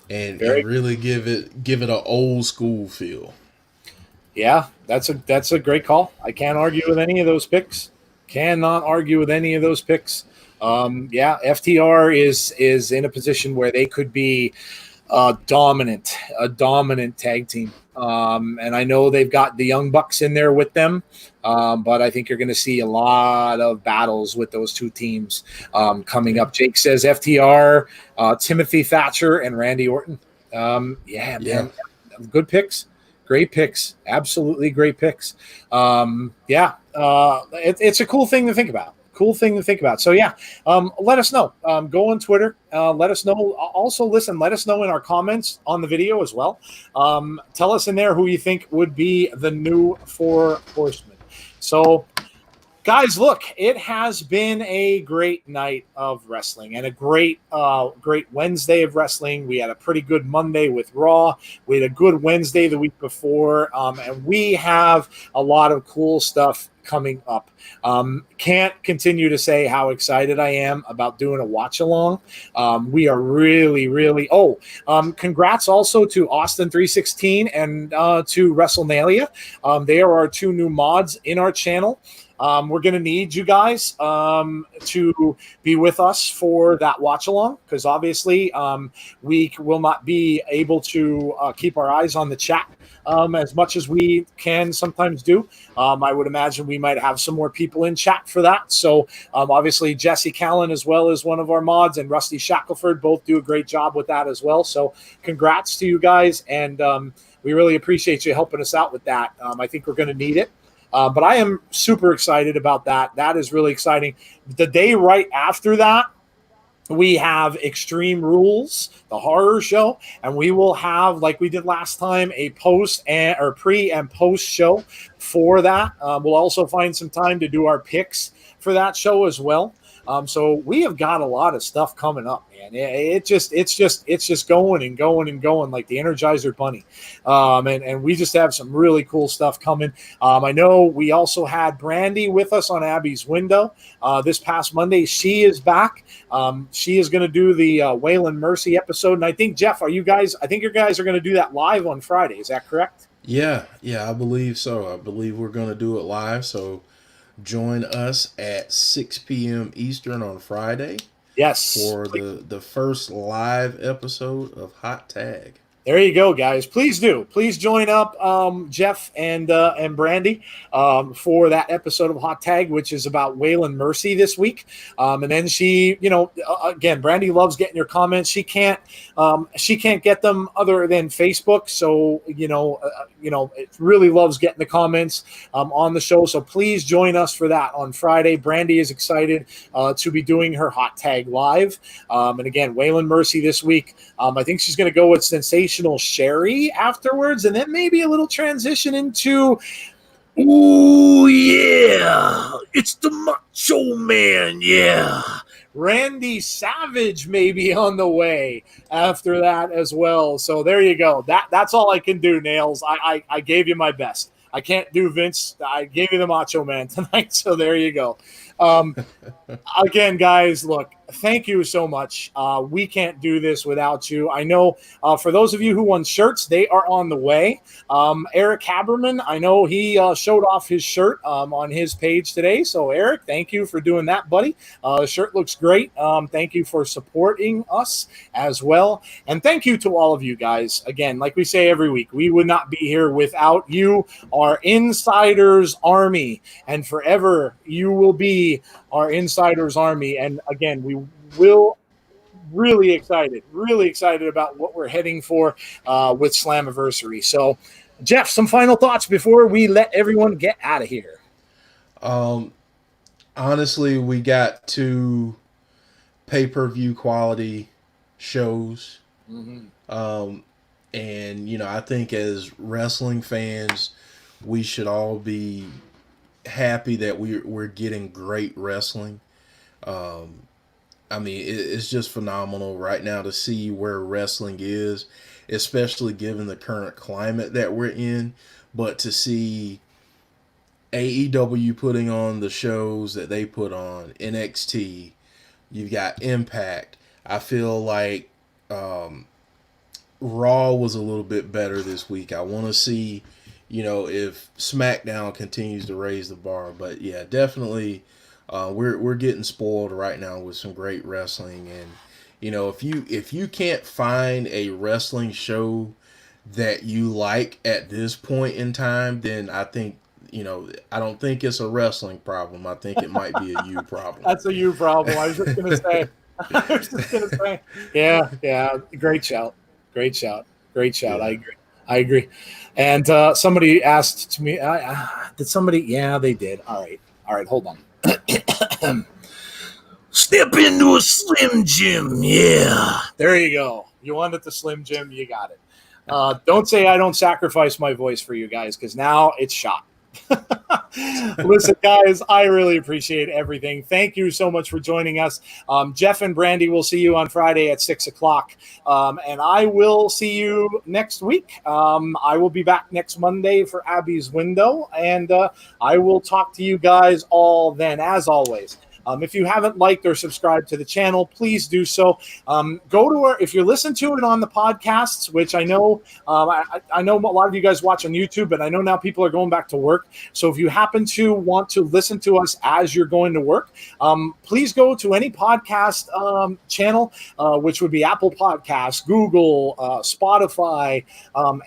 Speaker 3: really give it an old school feel.
Speaker 1: Yeah, that's a great call. I can't argue with any of those picks. Cannot argue with any of those picks. Yeah, FTR is in a position where they could be a dominant tag team. And I know they've got the Young Bucks in there with them, but I think you're going to see a lot of battles with those two teams coming up. Jake says FTR, Timothy Thatcher, and Randy Orton. Man, good picks. Great picks. Absolutely great picks. It's a cool thing to think about. So yeah, let us know. Go on Twitter. Let us know. Also, listen. Let us know in our comments on the video as well. Tell us in there who you think would be the new Four Horsemen. So, guys, look, it has been a great night of wrestling and a great Wednesday of wrestling. We had a pretty good Monday with Raw. We had a good Wednesday the week before, and we have a lot of cool stuff coming up. Can't continue to say how excited I am about doing a watch along. We are really, really. Congrats also to Austin 316 and to WrestleNalia. They are our two new mods in our channel. We're going to need you guys to be with us for that watch along, because obviously we will not be able to keep our eyes on the chat as much as we can sometimes do. I would imagine we might have some more people in chat for that. So obviously Jesse Callan, as well as one of our mods, and Rusty Shackelford, both do a great job with that as well. So congrats to you guys, and we really appreciate you helping us out with that. I think we're going to need it. But I am super excited about that. That is really exciting. The day right after that, we have Extreme Rules, the horror show, and we will have, like we did last time, a pre and post show for that. We'll also find some time to do our picks for that show as well. So we have got a lot of stuff coming up, man. It's just going and going and going like the Energizer Bunny. And we just have some really cool stuff coming. I know we also had Brandy with us on Abby's Window this past Monday. She is back. She is going to do the Waylon Mercy episode. And I think, Jeff, I think your guys are going to do that live on Friday. Is that correct?
Speaker 3: Yeah, I believe so. I believe we're going to do it live. So join us at 6 p.m. Eastern on Friday.
Speaker 1: Yes.
Speaker 3: For the first live episode of Hot Tag.
Speaker 1: There you go, guys. Please do. Please join up Jeff and Brandy for that episode of Hot Tag, which is about Waylon Mercy this week. And then she, again, Brandy loves getting your comments. She can't get them other than Facebook. So it really loves getting the comments on the show. So please join us for that on Friday. Brandy is excited to be doing her Hot Tag live. And again, Waylon Mercy this week. I think she's going to go with Sensational Sherry afterwards, and then maybe a little transition into, ooh, yeah, it's the Macho Man, yeah. Randy Savage maybe on the way after that as well. So there you go. That's all I can do, Nails. I gave you my best. I can't do Vince. I gave you the Macho Man tonight, so there you go. Again, guys, look, thank you so much. We can't do this without you. I know for those of you who won shirts, they are on the way. Eric Haberman, I know he showed off his shirt on his page today. So, Eric, thank you for doing that, buddy. The shirt looks great. Thank you for supporting us as well. And thank you to all of you guys. Again, like we say every week, we would not be here without you, our Insiders Army. And forever, you will be our Insiders Army. And again, we will really excited about what we're heading for with Slammiversary. So, Jeff, some final thoughts before we let everyone get out of here.
Speaker 3: Honestly, we got 2 pay-per-view quality shows. Mm-hmm. And, I think as wrestling fans, we should all be happy that we're getting great wrestling. I mean, it's just phenomenal right now to see where wrestling is, especially given the current climate that we're in. But to see AEW putting on the shows that they put on, NXT, you've got Impact. I feel like Raw was a little bit better this week. I want to see, if SmackDown continues to raise the bar. But yeah, definitely, we're getting spoiled right now with some great wrestling. And if you can't find a wrestling show that you like at this point in time, then I think I don't think it's a wrestling problem. I think it might be a you problem.
Speaker 1: That's a you problem. I was just gonna say. Yeah. Great shout.
Speaker 3: Yeah.
Speaker 1: I agree. And somebody asked to me, did somebody? Yeah, they did. All right. Hold on. Step into a Slim Jim. Yeah. There you go. You wanted the Slim Jim. You got it. Don't say I don't sacrifice my voice for you guys, because now it's shot. Listen, guys, I really appreciate everything. Thank you so much for joining us. Jeff and Brandy will see you on Friday at 6:00. And I will see you next week. I will be back next Monday for Abby's Window, and I will talk to you guys all then, as always. If you haven't liked or subscribed to the channel, please do so. Go to if you're listening to it on the podcasts, which I know I know a lot of you guys watch on YouTube, but I know now people are going back to work. So if you happen to want to listen to us as you're going to work, please go to any podcast channel, which would be Apple Podcasts, Google, Spotify,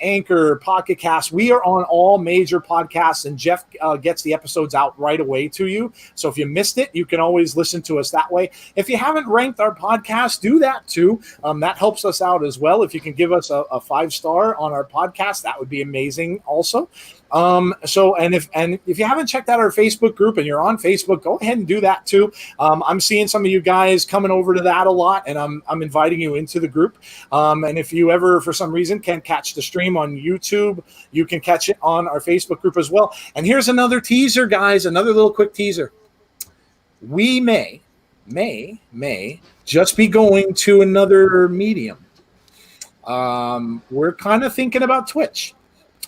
Speaker 1: Anchor, Pocket Cast. We are on all major podcasts, and Jeff gets the episodes out right away to you. So if you missed it, you can always listen to us that way. If you haven't ranked our podcast, do that too. That helps us out as well. If you can give us a 5-star on our podcast, that would be amazing also. If you haven't checked out our Facebook group and you're on Facebook, go ahead and do that too. I'm seeing some of you guys coming over to that a lot, and I'm inviting you into the group. And if you ever, for some reason, can't catch the stream on YouTube, you can catch it on our Facebook group as well. And here's another teaser, guys, another little quick teaser. We may just be going to another medium. We're kind of thinking about Twitch.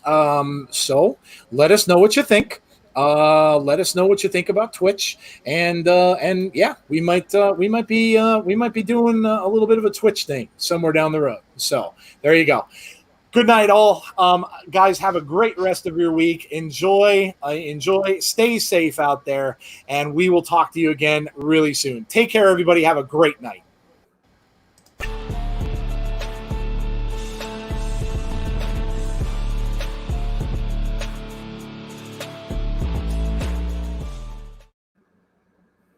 Speaker 1: So let us know what you think. Let us know what you think about Twitch, and yeah, we might be doing a little bit of a Twitch thing somewhere down the road. So there you go. Good night, all. Guys, have a great rest of your week. Enjoy. Stay safe out there, and we will talk to you again really soon. Take care, everybody. Have a great night.